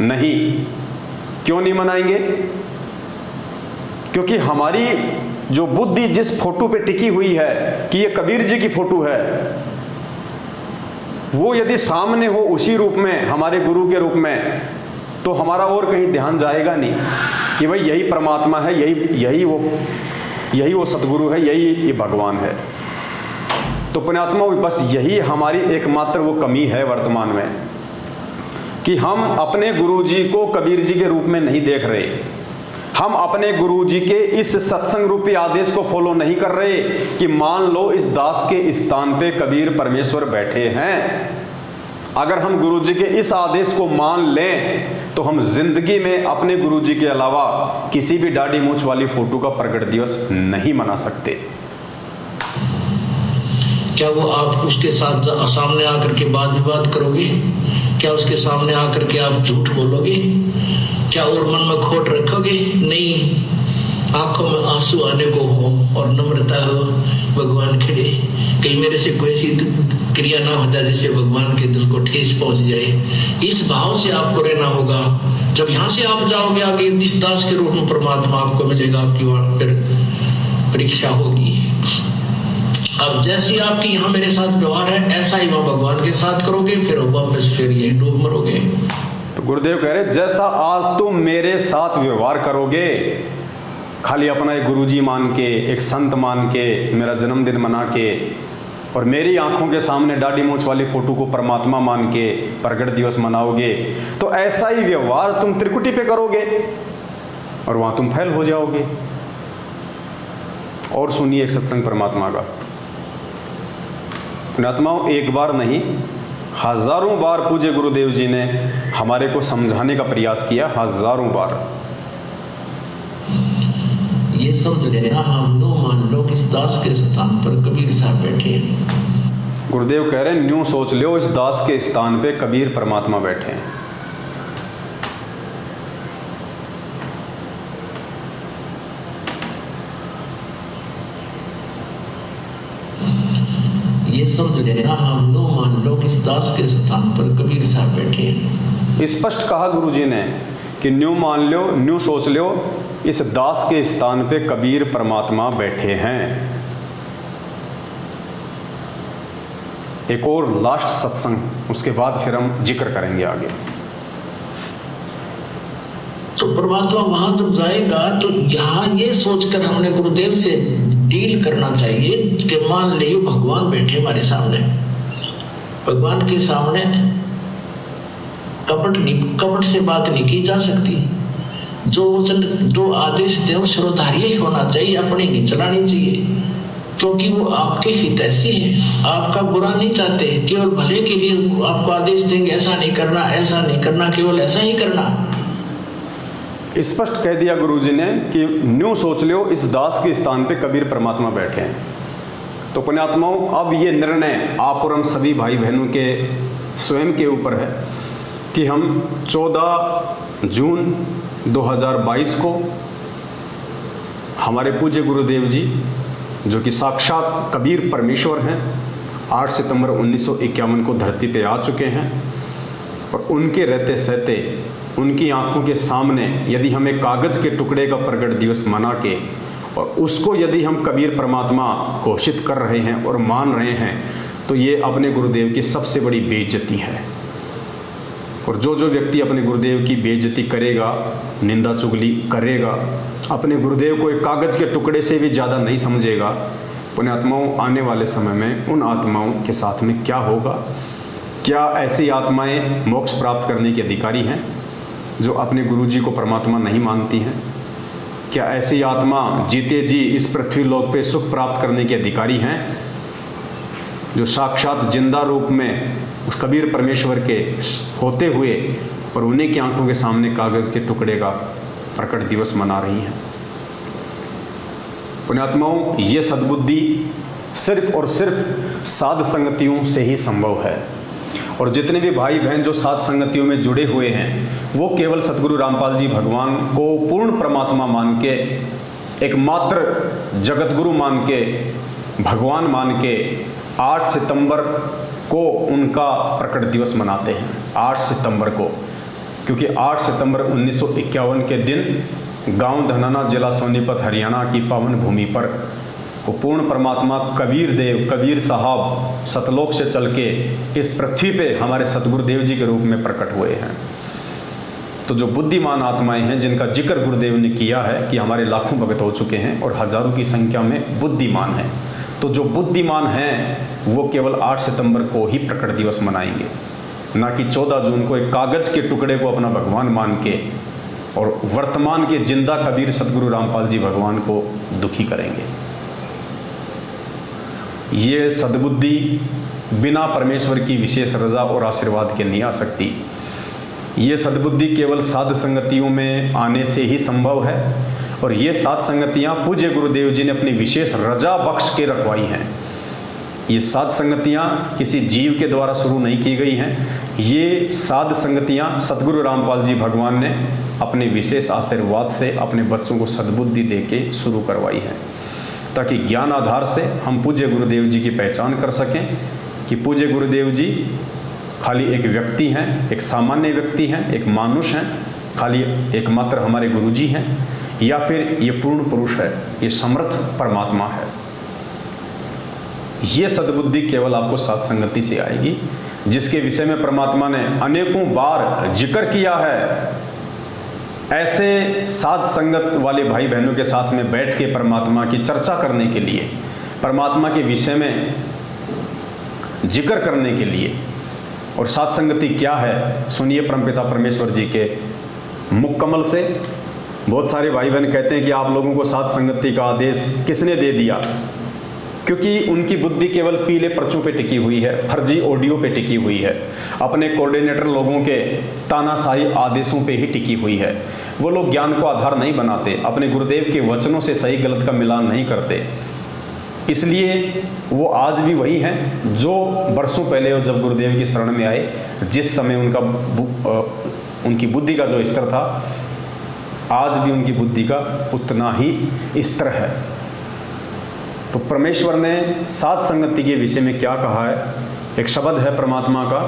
नहीं। क्यों नहीं मनाएंगे? क्योंकि हमारी जो बुद्धि जिस फोटो पे टिकी हुई है कि ये कबीर जी की फोटो है, वो यदि सामने हो उसी रूप में, हमारे गुरु के रूप में, तो हमारा और कहीं ध्यान जाएगा नहीं कि भाई यही परमात्मा है, यही वो सतगुरु है, यही ये भगवान है। तो पुण्यात्मा बस यही हमारी एकमात्र वो कमी है वर्तमान में, कि हम अपने गुरु जी को कबीर जी के रूप में नहीं देख रहे। हम अपने गुरु जी के इस सत्संग रूपी आदेश को फॉलो नहीं कर रहे कि मान लो इस दास के स्थान पे कबीर परमेश्वर बैठे हैं। अगर हम गुरु जी के इस आदेश को मान लें तो हम जिंदगी में अपने गुरु जी के अलावा किसी भी दाढ़ी मूंछ वाली फोटो का प्रकट दिवस नहीं मना सकते। क्या वो आप उसके साथ सामने आकर के वाद विवाद करोगे? क्या उसके सामने आकर के आप झूठ बोलोगे? क्या और मन में खोट रखोगे? नहीं, आंखों में आंसू आने को हो और नम्रता हो, भगवान खड़े, कहीं मेरे से कोई ऐसी क्रिया ना हो जाए जिससे भगवान के दिल को ठेस पहुंच जाए। इस भाव से आपको रहना होगा। जब यहाँ से आप जाओगे आगे इस दास के रूप में परमात्मा आपको मिलेगा, आपकी वहां फिर परीक्षा होगी। अब जैसी आपकी यहाँ मेरे साथ व्यवहार है ऐसा ही वहां भगवान के साथ करोगे, फिर वापस फिर ये डूब मरोगे। तो गुरुदेव कह रहे जैसा आज तुम मेरे साथ व्यवहार करोगे, खाली अपना एक गुरुजी मान के, एक संत मान के, मेरा जन्मदिन मना के और मेरी आंखों के सामने दाढ़ी मूंछ वाली फोटो को परमात्मा मान के प्रगट दिवस मनाओगे, तो ऐसा ही व्यवहार तुम त्रिकुटी पे करोगे और वहां तुम फैल हो जाओगे। और सुनिए एक सत्संग परमात्मा का, पुण्यात्माओं, एक बार नहीं हजारों बार पूज्य गुरुदेव जी ने हमारे को समझाने का प्रयास किया, हजारों बार। ये समझ लेना, हम लो मान लो कि इस दास के स्थान पर कबीर साहब बैठे हैं। गुरुदेव कह रहे हैं न्यू सोच लो इस दास के स्थान पे कबीर परमात्मा बैठे हैं। ये समझ लेना, हम लो मान लो कि इस दास के स्थान पर कबीर साहब बैठे हैं। स्पष्ट कहा गुरु जी ने कि न्यू मान लो, न्यू सोच लो इस दास के स्थान पे कबीर परमात्मा बैठे हैं। एक और लास्ट सत्संग, उसके बाद फिर हम जिक्र करेंगे आगे। तो परमात्मा वहां जब जाएगा तो यहाँ ये सोचकर हमने गुरुदेव से डील करना चाहिए कि मान लियो भगवान बैठे हमारे सामने, भगवान के सामने कपट से बात नहीं की जा सकती। जो आदेश दे वो श्रोधार्य ही होना चाहिए, अपनी नहीं चलानी चाहिए, क्योंकि वो आपके हितैषी हैं, आपका बुरा नहीं चाहते, केवल भले के लिए आपको आदेश देंगे ऐसा नहीं करना, ऐसा नहीं करना, केवल ऐसा ही करना। स्पष्ट कह दिया गुरुजी ने कि न्यू सोच लो इस दास के स्थान पे कबीर परमात्मा बैठे हैं। तो पुण्यात्माओं, अब ये निर्णय आप और हम सभी भाई बहनों के स्वयं के ऊपर है कि हम 14 जून 2022 को हमारे पूज्य गुरुदेव जी जो कि साक्षात कबीर परमेश्वर हैं, 8 सितंबर 1951 को धरती पे आ चुके हैं और उनके रहते सहते उनकी आंखों के सामने यदि हम एक कागज़ के टुकड़े का प्रगट दिवस मना के और उसको यदि हम कबीर परमात्मा घोषित कर रहे हैं और मान रहे हैं, तो ये अपने गुरुदेव की सबसे बड़ी बेइज्जती है। और जो व्यक्ति अपने गुरुदेव की बेइज्जती करेगा, निंदा चुगली करेगा, अपने गुरुदेव को एक कागज़ के टुकड़े से भी ज़्यादा नहीं समझेगा, पुण्यात्माओं, आने वाले समय में उन आत्माओं के साथ में क्या होगा? क्या ऐसी आत्माएं मोक्ष प्राप्त करने के अधिकारी हैं जो अपने गुरुजी को परमात्मा नहीं मानती हैं? क्या ऐसी आत्मा जीते जी इस पृथ्वी लोक पे सुख प्राप्त करने के अधिकारी हैं जो साक्षात जिंदा रूप में उस कबीर परमेश्वर के होते हुए और उन्हीं की आंखों के सामने कागज़ के टुकड़े का प्रकट दिवस मना रही हैं? पुण्यात्माओं, ये सद्बुद्धि सिर्फ और सिर्फ साध संगतियों से ही संभव है। और जितने भी भाई बहन जो साध संगतियों में जुड़े हुए हैं वो केवल सतगुरु रामपाल जी भगवान को पूर्ण परमात्मा मान के, एकमात्र जगत गुरु मान के, भगवान मान के 8 सितंबर को उनका प्रकट दिवस मनाते हैं। 8 सितंबर को, क्योंकि 8 सितंबर 1951 के दिन गांव धनाना, जिला सोनीपत, हरियाणा की पावन भूमि पर वो पूर्ण परमात्मा कबीर देव, कबीर साहब सतलोक से चल के इस पृथ्वी पे हमारे सतगुरुदेव जी के रूप में प्रकट हुए हैं। तो जो बुद्धिमान आत्माएं हैं जिनका जिक्र गुरुदेव ने किया है कि हमारे लाखों भगत हो चुके हैं और हजारों की संख्या में बुद्धिमान हैं, तो जो बुद्धिमान हैं वो केवल 8 सितंबर को ही प्रकट दिवस मनाएंगे, ना कि 14 जून को एक कागज़ के टुकड़े को अपना भगवान मान के और वर्तमान के जिंदा कबीर सदगुरु रामपाल जी भगवान को दुखी करेंगे। ये सद्बुद्धि बिना परमेश्वर की विशेष रजा और आशीर्वाद के नहीं आ सकती। ये सद्बुद्धि केवल साध संगतियों में आने से ही संभव है, और ये साध संगतियाँ पूज्य गुरुदेव जी ने अपनी विशेष रजा बख्श के रखवाई हैं। ये साध संगतियाँ किसी जीव के द्वारा शुरू नहीं की गई हैं। ये साध संगतियाँ सदगुरु रामपाल जी भगवान ने अपने विशेष आशीर्वाद से अपने बच्चों को सद्बुद्धि दे के शुरू करवाई है, ताकि ज्ञान आधार से हम पूज्य गुरुदेव जी की पहचान कर सकें कि पूज्य गुरुदेव जी खाली एक व्यक्ति हैं, एक सामान्य व्यक्ति हैं, एक मानुष हैं, खाली एकमात्र हमारे गुरुजी हैं, या फिर ये पूर्ण पुरुष है, ये समर्थ परमात्मा है। ये सद्बुद्धि केवल आपको साध संगति से आएगी, जिसके विषय में परमात्मा ने अनेकों बार जिक्र किया है। ऐसे साध संगत वाले भाई बहनों के साथ में बैठ के परमात्मा की चर्चा करने के लिए, परमात्मा के विषय में जिक्र करने के लिए। और साध संगति क्या है, सुनिए परमपिता परमेश्वर जी के मुख कमल से। बहुत सारे भाई बहन कहते हैं कि आप लोगों को साध संगति का आदेश किसने दे दिया, क्योंकि उनकी बुद्धि केवल पीले पर्चों पे टिकी हुई है, फर्जी ऑडियो पे टिकी हुई है, अपने कोऑर्डिनेटर लोगों के तानाशाही आदेशों पे ही टिकी हुई है। वो लोग ज्ञान को आधार नहीं बनाते, अपने गुरुदेव के वचनों से सही गलत का मिलान नहीं करते। इसलिए वो आज भी वही हैं जो बरसों पहले जब गुरुदेव की शरण में आए, जिस समय उनकी बुद्धि का जो स्तर था, आज भी उनकी बुद्धि का उतना ही स्तर है। तो परमेश्वर ने साध संगति के विषय में क्या कहा है, एक शब्द है परमात्मा का,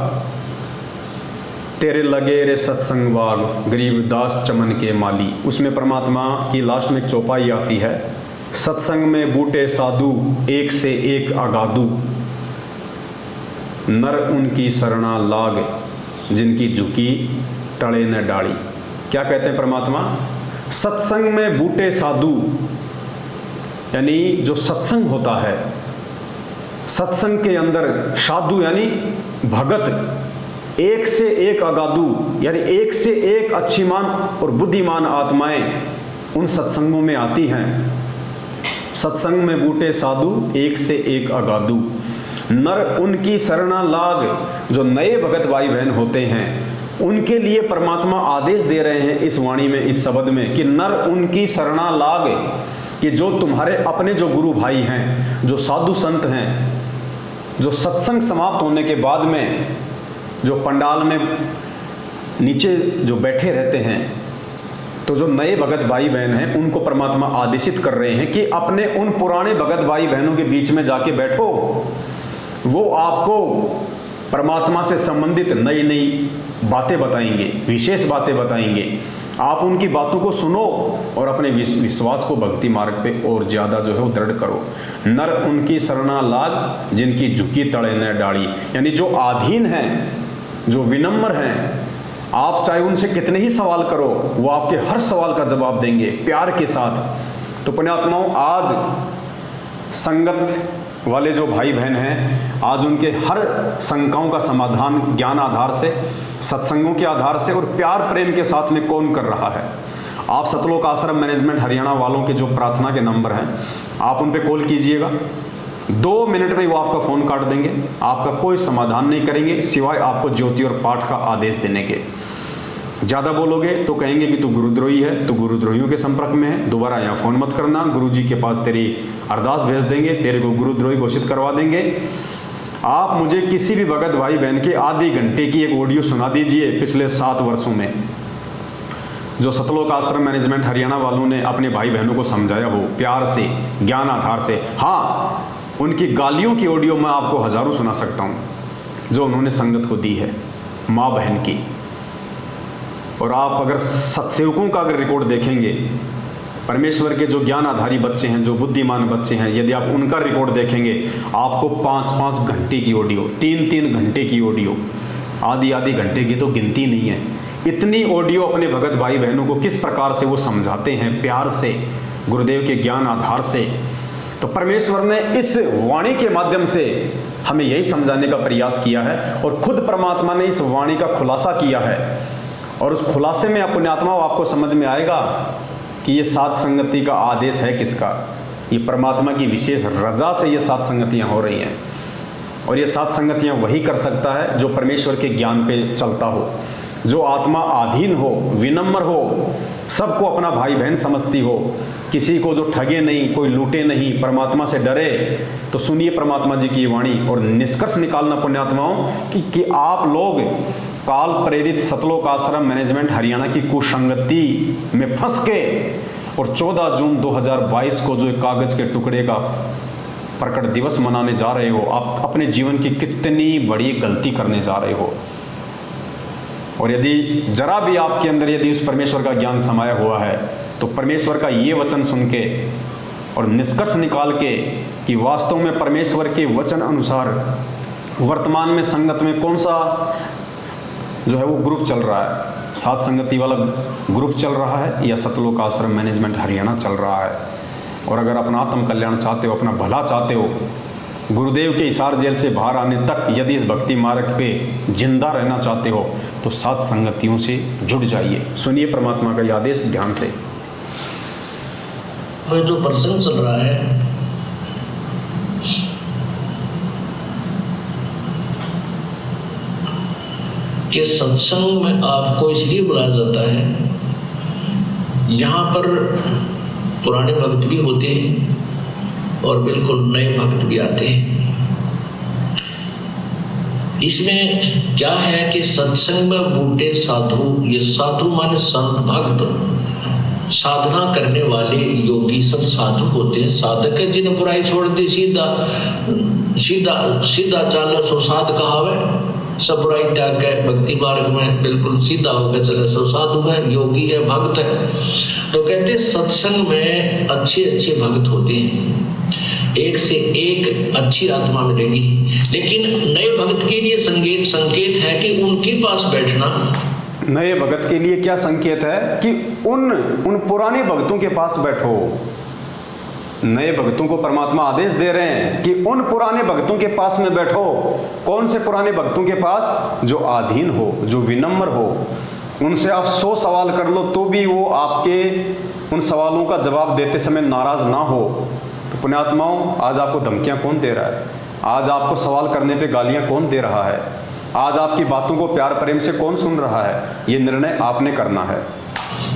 तेरे लगे रे सत्संग बाग गरीब दास चमन के माली। उसमें परमात्मा की लास्ट में एक चौपाई आती है, सत्संग में बूटे साधु एक से एक अगाधु, नर उनकी शरणा लाग जिनकी झुकी तड़े न डाली। क्या कहते हैं परमात्मा, सत्संग में बूटे साधु, यानी जो सत्संग होता है, सत्संग के अंदर साधु यानी भगत, एक से एक अगाधु यानी एक से एक अच्छीमान और बुद्धिमान आत्माएं उन सत्संगों में आती हैं। सत्संग में बूटे साधु एक से एक अगाधु, नर उनकी शरणा लाग। जो नए भगत भाई बहन होते हैं उनके लिए परमात्मा आदेश दे रहे हैं इस वाणी में, इस शब्द में, कि नर उनकी शरणा लाग, कि जो तुम्हारे अपने जो गुरु भाई हैं, जो साधु संत हैं, जो सत्संग समाप्त होने के बाद में जो पंडाल में नीचे जो बैठे रहते हैं, तो जो नए भगत भाई बहन हैं उनको परमात्मा आदेशित कर रहे हैं कि अपने उन पुराने भगत भाई बहनों के बीच में जाके बैठो। वो आपको परमात्मा से संबंधित नई नई बातें बताएंगे, विशेष बातें बताएंगे। आप उनकी बातों को सुनो और अपने विश्वास को भक्ति मार्ग पे और ज़्यादा जो है वो दृढ़ करो। नर उनकी शरणा लाग जिनकी झुकी तड़े न डाली, यानी जो आधीन हैं, जो विनम्र हैं, आप चाहे उनसे कितने ही सवाल करो, वो आपके हर सवाल का जवाब देंगे प्यार के साथ। तो पुण्यात्माओं, आज संगत वाले जो भाई बहन हैं, आज उनके हर शंकाओं का समाधान ज्ञान आधार से, सत्संगों के आधार से और प्यार प्रेम के साथ में कौन कर रहा है। आप सतलोक आश्रम मैनेजमेंट हरियाणा वालों के जो प्रार्थना के नंबर हैं, आप उन पे कॉल कीजिएगा, 2 मिनट में वो आपका फ़ोन काट देंगे, आपका कोई समाधान नहीं करेंगे सिवाय आपको ज्योति और पाठ का आदेश देने के। ज़्यादा बोलोगे तो कहेंगे कि तू गुरुद्रोही है, तू गुरुद्रोहियों के संपर्क में है, दोबारा यहाँ फ़ोन मत करना, गुरुजी के पास तेरी अरदास भेज देंगे, तेरे को गुरुद्रोही घोषित करवा देंगे। आप मुझे किसी भी भगत भाई बहन के आधे घंटे की एक ऑडियो सुना दीजिए पिछले 7 वर्षों में, जो सतलोक आश्रम मैनेजमेंट हरियाणा वालों ने अपने भाई बहनों को समझाया हो प्यार से, ज्ञान आधार से। हाँ, उनकी गालियों की ऑडियो मैं आपको हज़ारों सुना सकता हूँ जो उन्होंने संगत को दी है, माँ बहन की। और आप अगर सत्सेवकों का अगर रिकॉर्ड देखेंगे, परमेश्वर के जो ज्ञान आधारी बच्चे हैं, जो बुद्धिमान बच्चे हैं, यदि आप उनका रिकॉर्ड देखेंगे, आपको 5-5 घंटे की ऑडियो, 3-3 घंटे की ऑडियो, आधी घंटे की तो गिनती नहीं है, इतनी ऑडियो अपने भगत भाई बहनों को किस प्रकार से वो समझाते हैं प्यार से, गुरुदेव के ज्ञान आधार से। तो परमेश्वर ने इस वाणी के माध्यम से हमें यही समझाने का प्रयास किया है, और खुद परमात्मा ने इस वाणी का खुलासा किया है। और उस खुलासे में आप पुण्यात्माओं आपको समझ में आएगा कि ये सात संगति का आदेश है किसका। ये परमात्मा की विशेष रजा से ये सात संगतियाँ हो रही हैं, और ये सात संगतियाँ वही कर सकता है जो परमेश्वर के ज्ञान पे चलता हो, जो आत्मा आधीन हो, विनम्र हो, सबको अपना भाई बहन समझती हो, किसी को जो ठगे नहीं, कोई लूटे नहीं, परमात्मा से डरे। तो सुनिए परमात्मा जी की वाणी और निष्कर्ष निकालना पुण्यात्माओं कि आप लोग काल प्रेरित सतलोक आश्रम मैनेजमेंट हरियाणा की कुसंगति में फंस के और 14 जून 2022 को जो एक कागज के टुकड़े का प्रकट दिवस मनाने जा रहे हो, आप अपने जीवन की कितनी बड़ी गलती करने जा रहे हो। और यदि जरा भी आपके अंदर यदि उस परमेश्वर का ज्ञान समाया हुआ है तो परमेश्वर का ये वचन सुन के और निष्कर्ष निकाल के कि वास्तव में परमेश्वर के वचन अनुसार वर्तमान में संगत में कौन सा जो है वो ग्रुप चल रहा है, सात संगति वाला ग्रुप चल रहा है या सतलोक आश्रम मैनेजमेंट हरियाणा चल रहा है। और अगर अपना आत्म कल्याण चाहते हो, अपना भला चाहते हो, गुरुदेव के हिसार जेल से बाहर आने तक यदि इस भक्ति मार्ग पे जिंदा रहना चाहते हो तो सात संगतियों से जुड़ जाइए। सुनिए परमात्मा का ये आदेश ध्यान से। जो प्रसंग चल रहा है कि सत्संग में आपको इसलिए बुलाया जाता है, यहाँ पर पुराने भक्त भी होते हैं और बिल्कुल नए भक्त भी आते हैं। इसमें क्या है कि सत्संग में बूढ़े साधु, ये साधु माने संत भक्त, साधना करने वाले योगी सब साधु होते हैं। साधक है जिन्हें बुराई छोड़ दी, सीधा सीधा सीधा चालो सो साध कहावे, सब बुराई त्याग के भक्ति मार्ग में बिल्कुल सीधा होकर चले सो साधु है, योगी है, भक्त है। तो कहते सत्संग में अच्छे अच्छे भक्त होते हैं, एक से एक अच्छी आत्मा मिलेगी। लेकिन नए भक्त के लिए संकेत है कि उनके पास बैठना। नए भक्त के लिए क्या संकेत है कि उन पुराने भक्तों के पास बैठो। नए भक्तों को परमात्मा आदेश दे रहे हैं कि उन पुराने भक्तों के पास में बैठो। कौन से पुराने भक्तों के पास? जो आधीन हो, जो विनम्र हो। उनसे आप 100 सवाल कर लो तो भी वो आपके उन सवालों का जवाब देते समय नाराज ना हो। तो पुण्यात्माओं, आज आपको धमकियां कौन दे रहा है? आज आपको सवाल करने पे गालियां कौन दे रहा है? आज आपकी बातों को प्यार प्रेम से कौन सुन रहा है? ये निर्णय आपने करना है।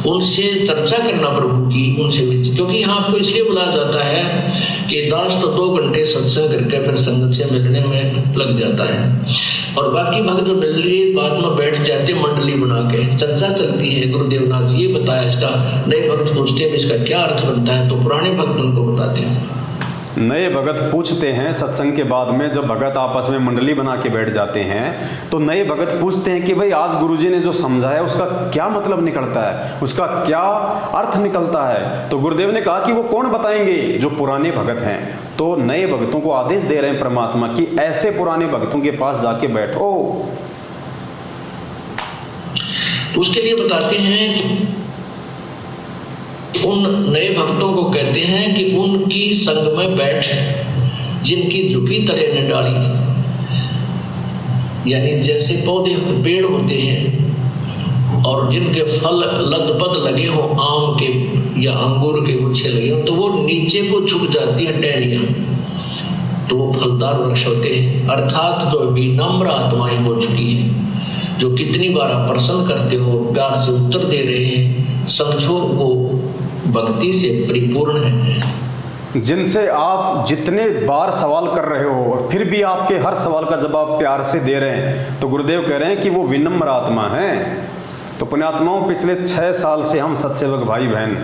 उनसे चर्चा करना प्रभु की, उनसे क्योंकि यहाँ आपको इसलिए बुलाया जाता है कि दास तो 2 घंटे सत्संग करके फिर संगत से मिलने में लग जाता है, और बाकी भक्त जो मिलने बाद में बैठ जाते मंडली बना के, चर्चा चलती है। गुरुदेव नाथ जी ये बताया इसका, नए भक्त पूछते हैं इसका क्या अर्थ बनता है, तो पुराने भक्त उनको बताते हैं। नए भगत पूछते हैं सत्संग के बाद में, जब भगत आपस में मंडली बना के बैठ जाते हैं तो नए भगत पूछते हैं कि भाई आज गुरुजी ने जो समझाया उसका क्या मतलब निकलता है, उसका क्या अर्थ निकलता है। तो गुरुदेव ने कहा कि वो कौन बताएंगे? जो पुराने भगत हैं। तो नए भक्तों को आदेश दे रहे हैं परमात्मा कि ऐसे पुराने भक्तों के पास जाके बैठो। उसके लिए बताते हैं कि उन नए भक्तों को कहते हैं कि उनकी संग में बैठ, जिनकी झुकी तरह ने डाली, यानी जैसे पौधे पेड़ होते हैं और जिनके फल लदपद लगे हो, आम के या अंगूर के गुच्छे लगे हो, तो वो नीचे को झुक जाती है टहनियां, तो वो फलदार वृक्ष होते हैं। अर्थात जो विनम्र आत्माएं हो चुकी हैं, जो कितनी बार आप प्रसन्न करते हो, प्यार से उत्तर दे रहे हैं, समझो वो भक्ति से परिपूर्ण है। जिनसे आप जितने बार सवाल कर रहे हो और फिर भी आपके हर सवाल का जवाब प्यार से दे रहे हैं, तो गुरुदेव कह रहे हैं कि वो विनम्र आत्मा है। तो पुण्यात्माओं, पिछले 6 साल से हम सत्सेवक भाई बहन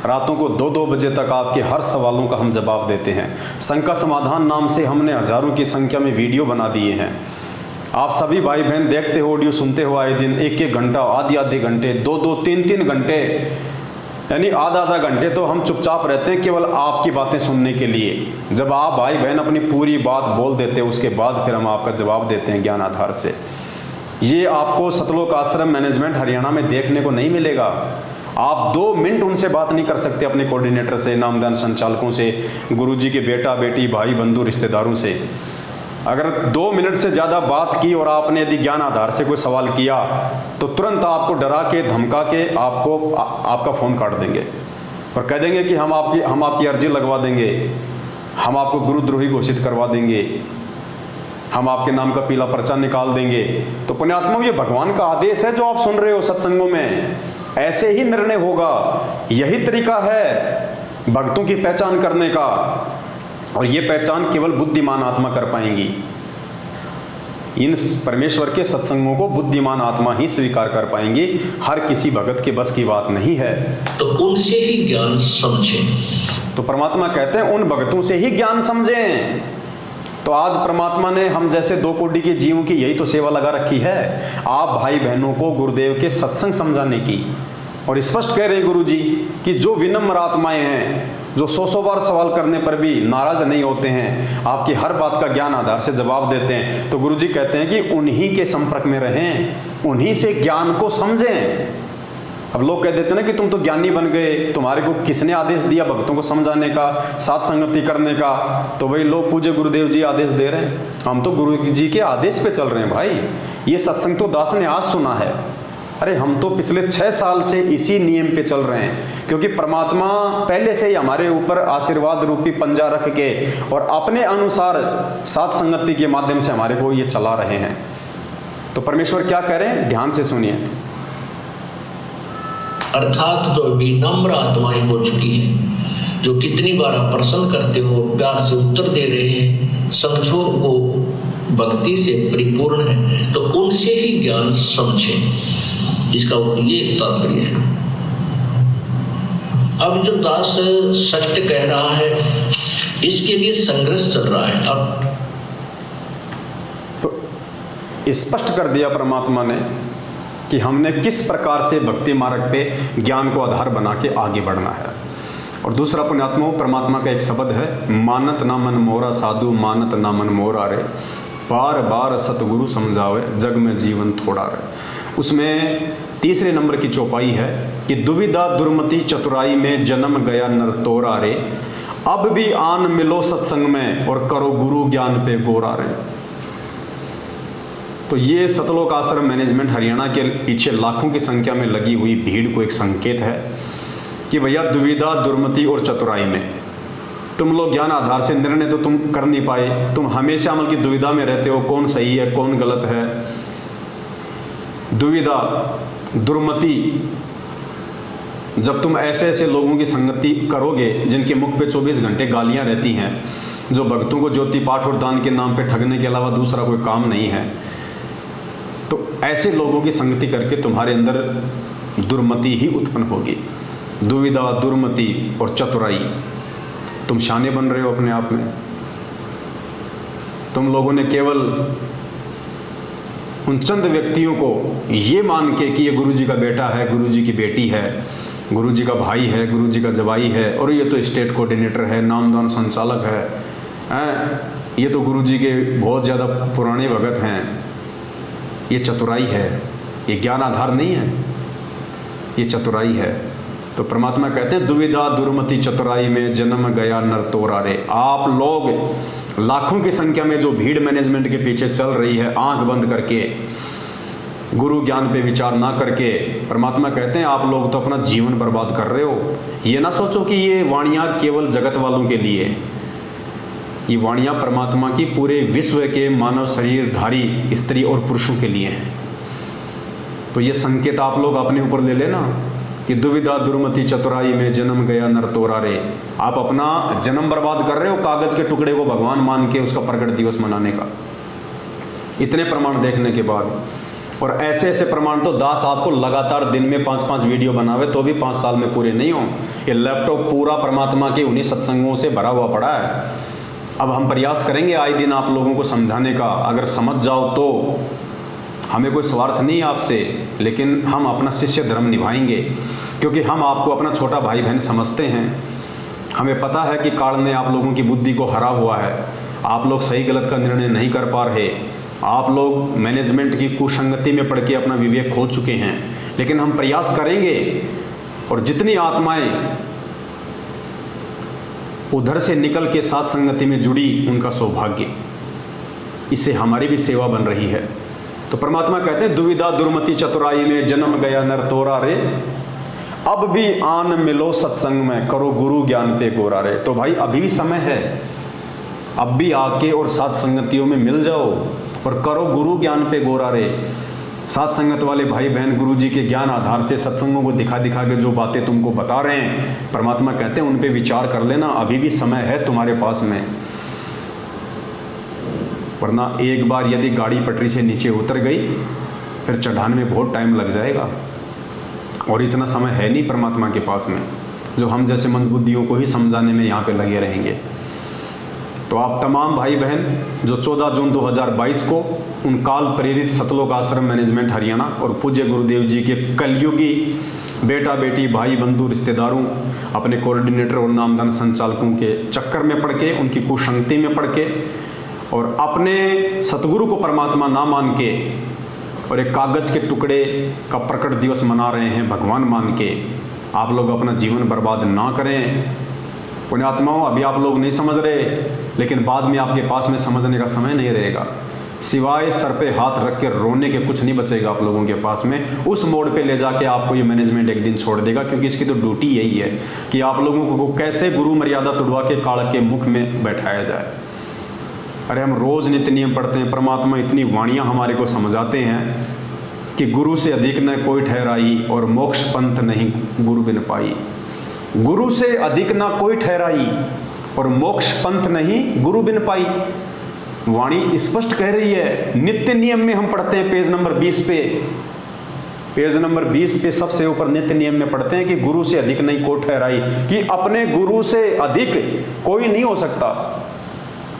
रातों को 2-2 बजे तक आपके हर सवालों का हम जवाब देते हैं। शंका समाधान नाम से हमने हजारों की संख्या में वीडियो बना दिए हैं। आप सभी भाई बहन देखते हो, ऑडियो सुनते हो आए दिन, 1-1 घंटा, आधे घंटे, 2-2, 3-3 घंटे, यानी आधा घंटे तो हम चुपचाप रहते हैं केवल आपकी बातें सुनने के लिए। जब आप भाई बहन अपनी पूरी बात बोल देते हैं उसके बाद फिर हम आपका जवाब देते हैं ज्ञान आधार से। ये आपको सतलोक आश्रम मैनेजमेंट हरियाणा में देखने को नहीं मिलेगा। आप 2 मिनट उनसे बात नहीं कर सकते, अपने कोऑर्डिनेटर से, नामदान संचालकों से, गुरुजी के बेटा बेटी, भाई बंधु रिश्तेदारों से। अगर 2 मिनट से ज़्यादा बात की और आपने यदि ज्ञान आधार से कोई सवाल किया तो तुरंत आपको डरा के धमका के आपका फ़ोन काट देंगे और कह देंगे कि हम आपकी अर्जी लगवा देंगे, हम आपको गुरुद्रोही घोषित करवा देंगे, हम आपके नाम का पीला पर्चा निकाल देंगे। तो पुण्यात्माओं, ये भगवान का आदेश है जो आप सुन रहे हो सत्संगों में, ऐसे ही निर्णय होगा। यही तरीका है भक्तों की पहचान करने का, और ये पहचान केवल बुद्धिमान आत्मा कर पाएंगी। इन परमेश्वर के सत्संगों को बुद्धिमान आत्मा ही स्वीकार कर पाएंगी, हर किसी भगत के बस की बात नहीं है। तो उनसे ही ज्ञान समझें। तो परमात्मा कहते हैं उन भगतों से ही ज्ञान समझें। तो आज परमात्मा ने हम जैसे 2 कोटि के जीवों की यही तो सेवा लगा रखी है, आप भाई बहनों को गुरुदेव के सत्संग समझाने की। और स्पष्ट कह रहे हैं गुरु जी कि जो विनम्र आत्माएं हैं, जो 100 बार सवाल करने पर भी नाराज नहीं होते हैं, आपकी हर बात का ज्ञान आधार से जवाब देते हैं, तो गुरु जी कहते हैं कि उन्हीं के संपर्क में रहें, उन्हीं से ज्ञान को समझें। अब लोग कह देते हैं ना कि तुम तो ज्ञानी बन गए, तुम्हारे को किसने आदेश दिया भक्तों को समझाने का, साथ संगति करने का? तो भाई लोग पूज्य गुरुदेव जी आदेश दे रहे हैं, हम तो गुरु जी के आदेश पे चल रहे हैं भाई। ये सत्संग तो दास ने आज सुना है, अरे हम तो पिछले 6 साल से इसी नियम पे चल रहे हैं, क्योंकि परमात्मा पहले से ही हमारे ऊपर आशीर्वाद रूपी पंजा रख के और अपने अनुसार साथ संगति के माध्यम से हमारे को ये चला रहे हैं। तो परमेश्वर क्या कह रहे हैं, ध्यान से सुनिए। अर्थात जो विनम्र आत्माएं हो चुकी हैं, जो कितनी बार आप प्रश्न करते हो, प्यार से उत्तर दे रहे हैं, समझो वो भक्ति से परिपूर्ण है, तो उनसे ही ज्ञान समझें। इसका ये तात्पर्य है। अब जो दास सत्य कह रहा है, इसके लिए संघर्ष चल रहा है। अब तो स्पष्ट कर दिया परमात्मा ने कि हमने किस प्रकार से भक्ति मार्ग पे ज्ञान को आधार बना के आगे बढ़ना है। और दूसरा पुण्यात्माओं, परमात्मा का एक शब्द है, मानत ना मन मोरा साधु, मानत ना मन मोरा रे, बार बार सतगुरु समझावे, जग में जीवन थोड़ा रे। उसमें 3 नंबर की चौपाई है कि दुविधा दुर्मति चतुराई में जन्म गया नर तोरा रे, अब भी आन मिलो सत्संग में और करो गुरु ज्ञान पे गोरा रे। तो ये सतलोक आश्रम मैनेजमेंट हरियाणा के पीछे लाखों की संख्या में लगी हुई भीड़ को एक संकेत है कि भैया दुविधा दुर्मति और चतुराई में तुम लोग ज्ञान आधार से निर्णय तो तुम कर नहीं पाए, तुम हमेशा अमल की दुविधा में रहते हो, कौन सही है कौन गलत है। दुविधा दुर्मति, जब तुम ऐसे ऐसे लोगों की संगति करोगे जिनके मुख पे 24 घंटे गालियां रहती हैं, जो भक्तों को ज्योति पाठ और दान के नाम पे ठगने के अलावा दूसरा कोई काम नहीं है, तो ऐसे लोगों की संगति करके तुम्हारे अंदर दुर्मति ही उत्पन्न होगी। दुविधा दुर्मति और चतुराई, तुम शाने बन रहे हो अपने आप में। तुम लोगों ने केवल उन चंद व्यक्तियों को ये मान के कि ये गुरुजी का बेटा है, गुरुजी की बेटी है, गुरुजी का भाई है, गुरुजी का जवाई है, और ये तो स्टेट कोऑर्डिनेटर है, नामदान संचालक है, ये तो गुरुजी के बहुत ज़्यादा पुराने भगत हैं, ये चतुराई है, ये ज्ञान आधार नहीं है, ये चतुराई है। तो परमात्मा कहते हैं दुविधा दुर्मति चतुराई में जन्म गया नर तोरा रे। आप लोग लाखों की संख्या में जो भीड़ मैनेजमेंट के पीछे चल रही है, आंख बंद करके, गुरु ज्ञान पे विचार ना करके, परमात्मा कहते हैं आप लोग तो अपना जीवन बर्बाद कर रहे हो। ये ना सोचो कि ये वाणियाँ केवल जगत वालों के लिए, ये वाणियाँ परमात्मा की पूरे विश्व के मानव शरीरधारी स्त्री और पुरुषों के लिए हैं। तो ये संकेत आप लोग अपने ऊपर ले लेना कि दुविधा दुर्मति चतुराई में जन्म गया नर तोरा रे। आप अपना जन्म बर्बाद कर रहे हो कागज के टुकड़े को भगवान मान के उसका प्रकट दिवस मनाने का। इतने प्रमाण देखने के बाद, और ऐसे ऐसे प्रमाण तो दास आपको लगातार दिन में 5-5 वीडियो बनावे तो भी 5 साल में पूरे नहीं हो। ये लैपटॉप पूरा परमात्मा के उन्हीं सत्संगों से भरा हुआ पड़ा है। अब हम प्रयास करेंगे आए दिन आप लोगों को समझाने का, अगर समझ जाओ तो हमें कोई स्वार्थ नहीं आपसे, लेकिन हम अपना शिष्य धर्म निभाएंगे, क्योंकि हम आपको अपना छोटा भाई बहन समझते हैं। हमें पता है कि काल ने आप लोगों की बुद्धि को हरा हुआ है, आप लोग सही गलत का निर्णय नहीं कर पा रहे, आप लोग मैनेजमेंट की कुसंगति में पड़ के अपना विवेक खो चुके हैं। लेकिन हम प्रयास करेंगे, और जितनी आत्माएं उधर से निकल के साथ संगति में जुड़ी, उनका सौभाग्य। इससे हमारी भी सेवा बन रही है। तो परमात्मा कहते हैं दुविधा दुर्मति चतुराई में जन्म गया नर तोरा रे, अब भी आन मिलो सत्संग में करो गुरु ज्ञान पे गोरा रे। तो भाई अभी भी समय है, अब भी आके और साथ संगतियों में मिल जाओ और करो गुरु ज्ञान पे गोरा रे। साथ संगत वाले भाई बहन गुरु जी के ज्ञान आधार से सत्संगों को दिखा दिखा के जो बातें तुमको बता रहे हैं, परमात्मा कहते हैं उन पे विचार कर लेना, अभी भी समय है तुम्हारे पास में। वरना एक बार यदि गाड़ी पटरी से नीचे उतर गई फिर चढ़ाने में बहुत टाइम लग जाएगा, और इतना समय है नहीं परमात्मा के पास में जो हम जैसे मंदबुद्धियों को ही समझाने में यहाँ पे लगे रहेंगे। तो आप तमाम भाई बहन जो 14 जून 2022 को उन काल प्रेरित सतलोक आश्रम मैनेजमेंट हरियाणा और पूज्य गुरुदेव जी के कलयुगी बेटा बेटी भाई बंधु रिश्तेदारों अपने कोऑर्डिनेटर और नामदान संचालकों के चक्कर में पड़ के, उनकी कुसंगति में पड़ के और अपने सतगुरु को परमात्मा ना मान के और एक कागज़ के टुकड़े का प्रकट दिवस मना रहे हैं भगवान मान के, आप लोग अपना जीवन बर्बाद ना करें। पुण्यात्माओं, अभी आप लोग नहीं समझ रहे, लेकिन बाद में आपके पास में समझने का समय नहीं रहेगा। सिवाय सर पे हाथ रख के रोने के कुछ नहीं बचेगा आप लोगों के पास में। उस मोड़ पे ले जाके आपको ये मैनेजमेंट एक दिन छोड़ देगा, क्योंकि इसकी तो ड्यूटी यही है कि आप लोगों को कैसे गुरु मर्यादा तुड़वा के काल के मुख में बैठाया जाए। अरे हम रोज़ नित्य नियम पढ़ते हैं, परमात्मा इतनी वाणियाँ हमारे को समझाते हैं कि गुरु से अधिक न कोई ठहराई और मोक्ष पंथ नहीं गुरु बिन पाई। गुरु से अधिक ना कोई ठहराई और मोक्ष पंथ नहीं गुरु बिन पाई। वाणी स्पष्ट कह रही है। नित्य नियम में हम पढ़ते हैं पेज नंबर 20 पे, पेज नंबर 20 पे सबसे ऊपर नित्य नियम में पढ़ते हैं कि गुरु से अधिक नहीं कोई ठहराई, कि अपने गुरु से अधिक कोई नहीं हो सकता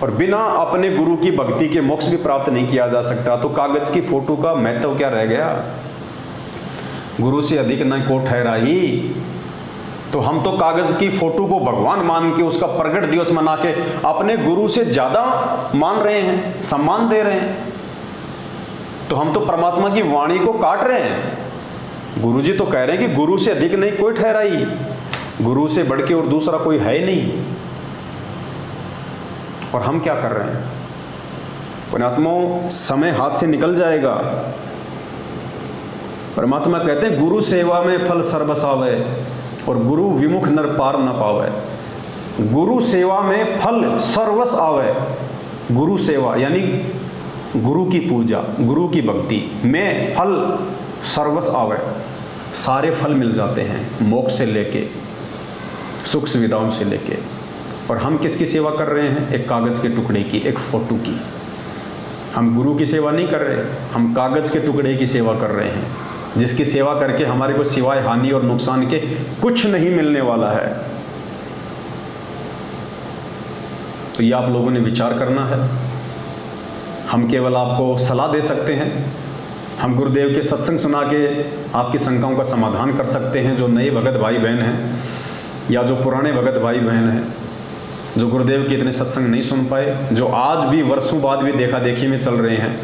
और बिना अपने गुरु की भक्ति के मोक्ष भी प्राप्त नहीं किया जा सकता। तो कागज की फोटो का महत्व क्या रह गया? गुरु से अधिक नहीं कोई ठहराई, तो हम तो कागज की फोटो को भगवान मान के उसका प्रगट दिवस मना के अपने गुरु से ज्यादा मान रहे हैं, सम्मान दे रहे हैं। तो हम तो परमात्मा की वाणी को काट रहे हैं। गुरु जी तो कह रहे हैं कि गुरु से अधिक नहीं कोई ठहराई, गुरु से बढ़ के और दूसरा कोई है ही नहीं। और हम क्या कर रहे हैं? पुण्यात्माओं, समय हाथ से निकल जाएगा। परमात्मा कहते हैं गुरु सेवा में फल सर्वस आवे और गुरु विमुख नर पार न पावे। गुरु सेवा में फल सर्वस आवे। गुरु सेवा यानी गुरु की पूजा, गुरु की भक्ति में फल सर्वस आवे, सारे फल मिल जाते हैं, मोक्ष से लेके सुख सुविधाओं से लेके। और हम किसकी सेवा कर रहे हैं? एक कागज़ के टुकड़े की, एक फोटो की। हम गुरु की सेवा नहीं कर रहे, हम कागज़ के टुकड़े की सेवा कर रहे हैं, जिसकी सेवा करके हमारे को सिवाय हानि और नुकसान के कुछ नहीं मिलने वाला है। तो ये आप लोगों ने विचार करना है। हम केवल आपको सलाह दे सकते हैं, हम गुरुदेव के सत्संग सुना के आपकी शंकाओं का समाधान कर सकते हैं। जो नए भगत भाई बहन हैं या जो पुराने भगत भाई बहन हैं, जो गुरुदेव के इतने सत्संग नहीं सुन पाए, जो आज भी वर्षों बाद भी देखा देखी में चल रहे हैं,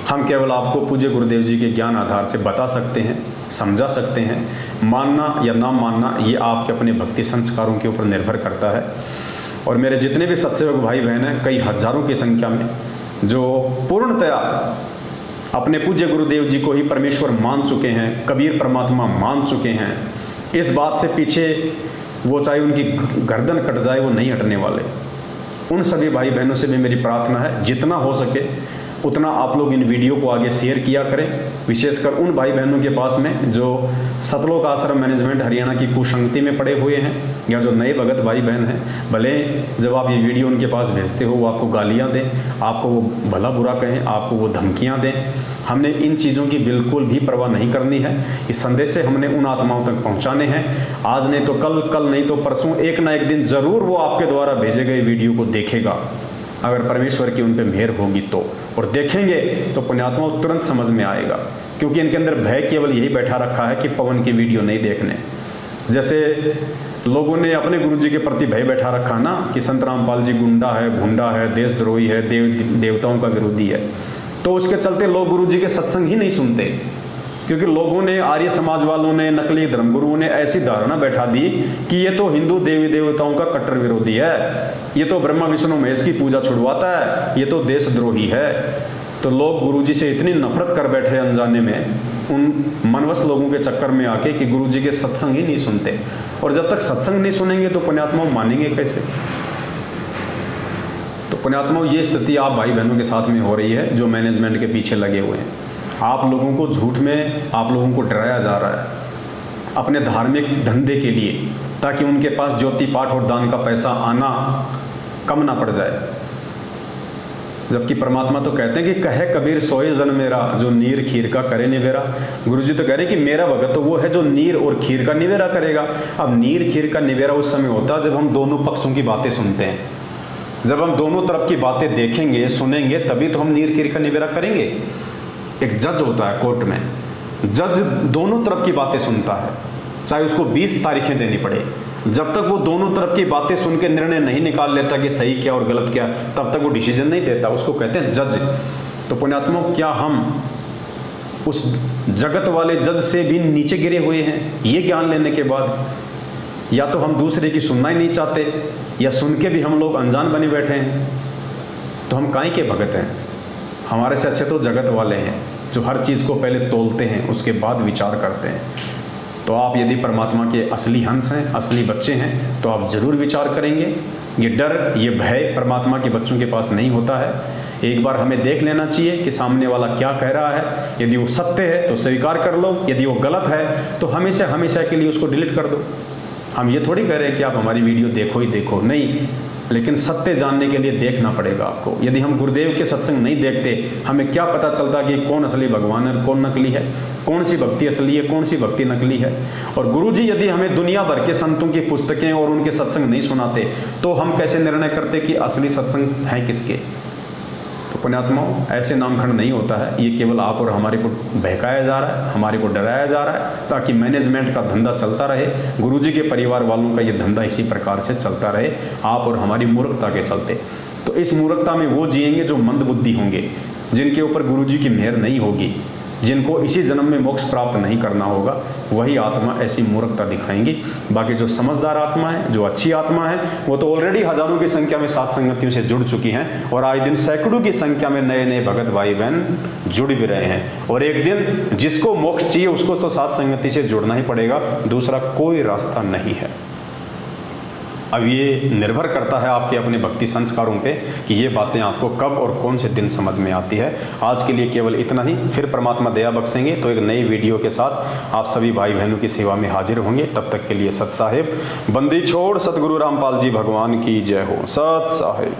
हम केवल आपको पूज्य गुरुदेव जी के ज्ञान आधार से बता सकते हैं, समझा सकते हैं। मानना या ना मानना ये आपके अपने भक्ति संस्कारों के ऊपर निर्भर करता है। और मेरे जितने भी सत्सेवक भाई बहन हैं, कई हजारों की संख्या में, जो पूर्णतया अपने पूज्य गुरुदेव जी को ही परमेश्वर मान चुके हैं, कबीर परमात्मा मान चुके हैं, इस बात से पीछे वो चाहे उनकी गर्दन कट जाए वो नहीं हटने वाले। उन सभी भाई बहनों से भी मेरी प्रार्थना है, जितना हो सके उतना आप लोग इन वीडियो को आगे शेयर किया करें, विशेषकर उन भाई बहनों के पास में जो सतलोक आश्रम मैनेजमेंट हरियाणा की कुसंगति में पड़े हुए हैं या जो नए भगत भाई बहन हैं। भले जब आप ये वीडियो उनके पास भेजते हो वो आपको गालियाँ दें, आपको वो भला बुरा कहें, आपको वो धमकियाँ दें, हमने इन चीज़ों की बिल्कुल भी परवाह नहीं करनी है। इस संदेश से हमने उन आत्माओं तक पहुँचाने हैं। आज नहीं तो कल, कल नहीं तो परसों, एक ना एक दिन ज़रूर वो आपके द्वारा भेजे गए वीडियो को देखेगा, अगर परमेश्वर की उन पे मेहर होगी तो। और देखेंगे तो पुण्यात्माओं तुरंत समझ में आएगा, क्योंकि इनके अंदर भय केवल यही बैठा रखा है कि पवन की वीडियो नहीं देखने। जैसे लोगों ने अपने गुरु जी के प्रति भय बैठा रखा ना कि संत रामपाल जी गुंडा है, भुंडा है, देशद्रोही है, देवताओं का विरोधी है, तो उसके चलते लोग गुरु जी के सत्संग ही नहीं सुनते। क्योंकि लोगों ने, आर्य समाज वालों ने, नकली धर्मगुरुओं ने ऐसी धारणा बैठा दी कि ये तो हिंदू देवी देवताओं का कट्टर विरोधी है, ये तो ब्रह्मा विष्णु महेश की पूजा छुड़वाता है, ये तो देशद्रोही है। तो लोग गुरुजी से इतनी नफरत कर बैठे अनजाने में, उन मनवश लोगों के चक्कर में आके, कि गुरुजी के सत्संग ही नहीं सुनते। और जब तक सत्संग नहीं सुनेंगे तो पुण्यात्मा मानेंगे कैसे? तो पुण्यात्मा, ये स्थिति आप भाई बहनों के साथ में हो रही है जो मैनेजमेंट के पीछे लगे हुए हैं। आप लोगों को झूठ में, आप लोगों को डराया जा रहा है अपने धार्मिक धंधे के लिए, ताकि उनके पास ज्योति पाठ और दान का पैसा आना कम ना पड़ जाए। जबकि परमात्मा तो कहते हैं कि कहे कबीर सोए जन मेरा, जो नीर खीर का करे निवेरा। गुरुजी तो कह रहे हैं कि मेरा भगत तो वो है जो नीर और खीर का निवेरा करेगा। अब नीर खीर का निवेरा उस समय होता है जब हम दोनों पक्षों की बातें सुनते हैं, जब हम दोनों तरफ की बातें देखेंगे, सुनेंगे, तभी तो हम नीर खीर का निवेरा करेंगे। एक जज होता है कोर्ट में, जज दोनों तरफ की बातें सुनता है, चाहे उसको 20 तारीखें देनी पड़े। जब तक वो दोनों तरफ की बातें सुन के निर्णय नहीं निकाल लेता कि सही क्या और गलत क्या, तब तक वो डिसीजन नहीं देता, उसको कहते हैं जज। तो पुण्यात्मा, क्या हम उस जगत वाले जज से भी नीचे गिरे हुए हैं ये ज्ञान लेने के बाद? या तो हम दूसरे की सुनना ही नहीं चाहते, या सुन के भी हम लोग अनजान बने बैठे हैं। तो हम काहे के भगत हैं? हमारे से अच्छे तो जगत वाले हैं जो हर चीज़ को पहले तोलते हैं, उसके बाद विचार करते हैं। तो आप यदि परमात्मा के असली हंस हैं, असली बच्चे हैं, तो आप जरूर विचार करेंगे। ये डर, ये भय परमात्मा के बच्चों के पास नहीं होता है। एक बार हमें देख लेना चाहिए कि सामने वाला क्या कह रहा है। यदि वो सत्य है तो स्वीकार कर लो, यदि वो गलत है तो हमेशा हमेशा के लिए उसको डिलीट कर दो। हम ये थोड़ी कह रहे हैं कि आप हमारी वीडियो देखो ही देखो, नहीं, लेकिन सत्य जानने के लिए देखना पड़ेगा आपको। यदि हम गुरुदेव के सत्संग नहीं देखते, हमें क्या पता चलता कि कौन असली भगवान है, कौन नकली है, कौन सी भक्ति असली है, कौन सी भक्ति नकली है। और गुरुजी यदि हमें दुनिया भर के संतों की पुस्तकें और उनके सत्संग नहीं सुनाते, तो हम कैसे निर्णय करते कि असली सत्संग है किसके? तो पुण्यात्माओं, ऐसे नामखंड नहीं होता है। ये केवल आप और हमारे को बहकाया जा रहा है, हमारे को डराया जा रहा है, ताकि मैनेजमेंट का धंधा चलता रहे, गुरुजी के परिवार वालों का ये धंधा इसी प्रकार से चलता रहे, आप और हमारी मूर्खता के चलते। तो इस मूर्खता में वो जिएंगे जो मंदबुद्धि होंगे, जिनके ऊपर गुरुजी की मेहर नहीं होगी, जिनको इसी जन्म में मोक्ष प्राप्त नहीं करना होगा, वही आत्मा ऐसी मूर्खता दिखाएंगी। बाकी जो समझदार आत्मा है, जो अच्छी आत्मा है, वो तो ऑलरेडी हजारों की संख्या में सात संगतियों से जुड़ चुकी हैं, और आए दिन सैकड़ों की संख्या में नए नए भगत भाई बहन जुड़ भी रहे हैं। और एक दिन जिसको मोक्ष चाहिए उसको तो सात संगति से जुड़ना ही पड़ेगा, दूसरा कोई रास्ता नहीं है। अब ये निर्भर करता है आपके अपने भक्ति संस्कारों पे कि ये बातें आपको कब और कौन से दिन समझ में आती है। आज के लिए केवल इतना ही, फिर परमात्मा दया बख्शेंगे तो एक नई वीडियो के साथ आप सभी भाई बहनों की सेवा में हाजिर होंगे। तब तक के लिए सत साहिब, बंदी छोड़ सतगुरु रामपाल जी भगवान की जय हो। सत साहिब।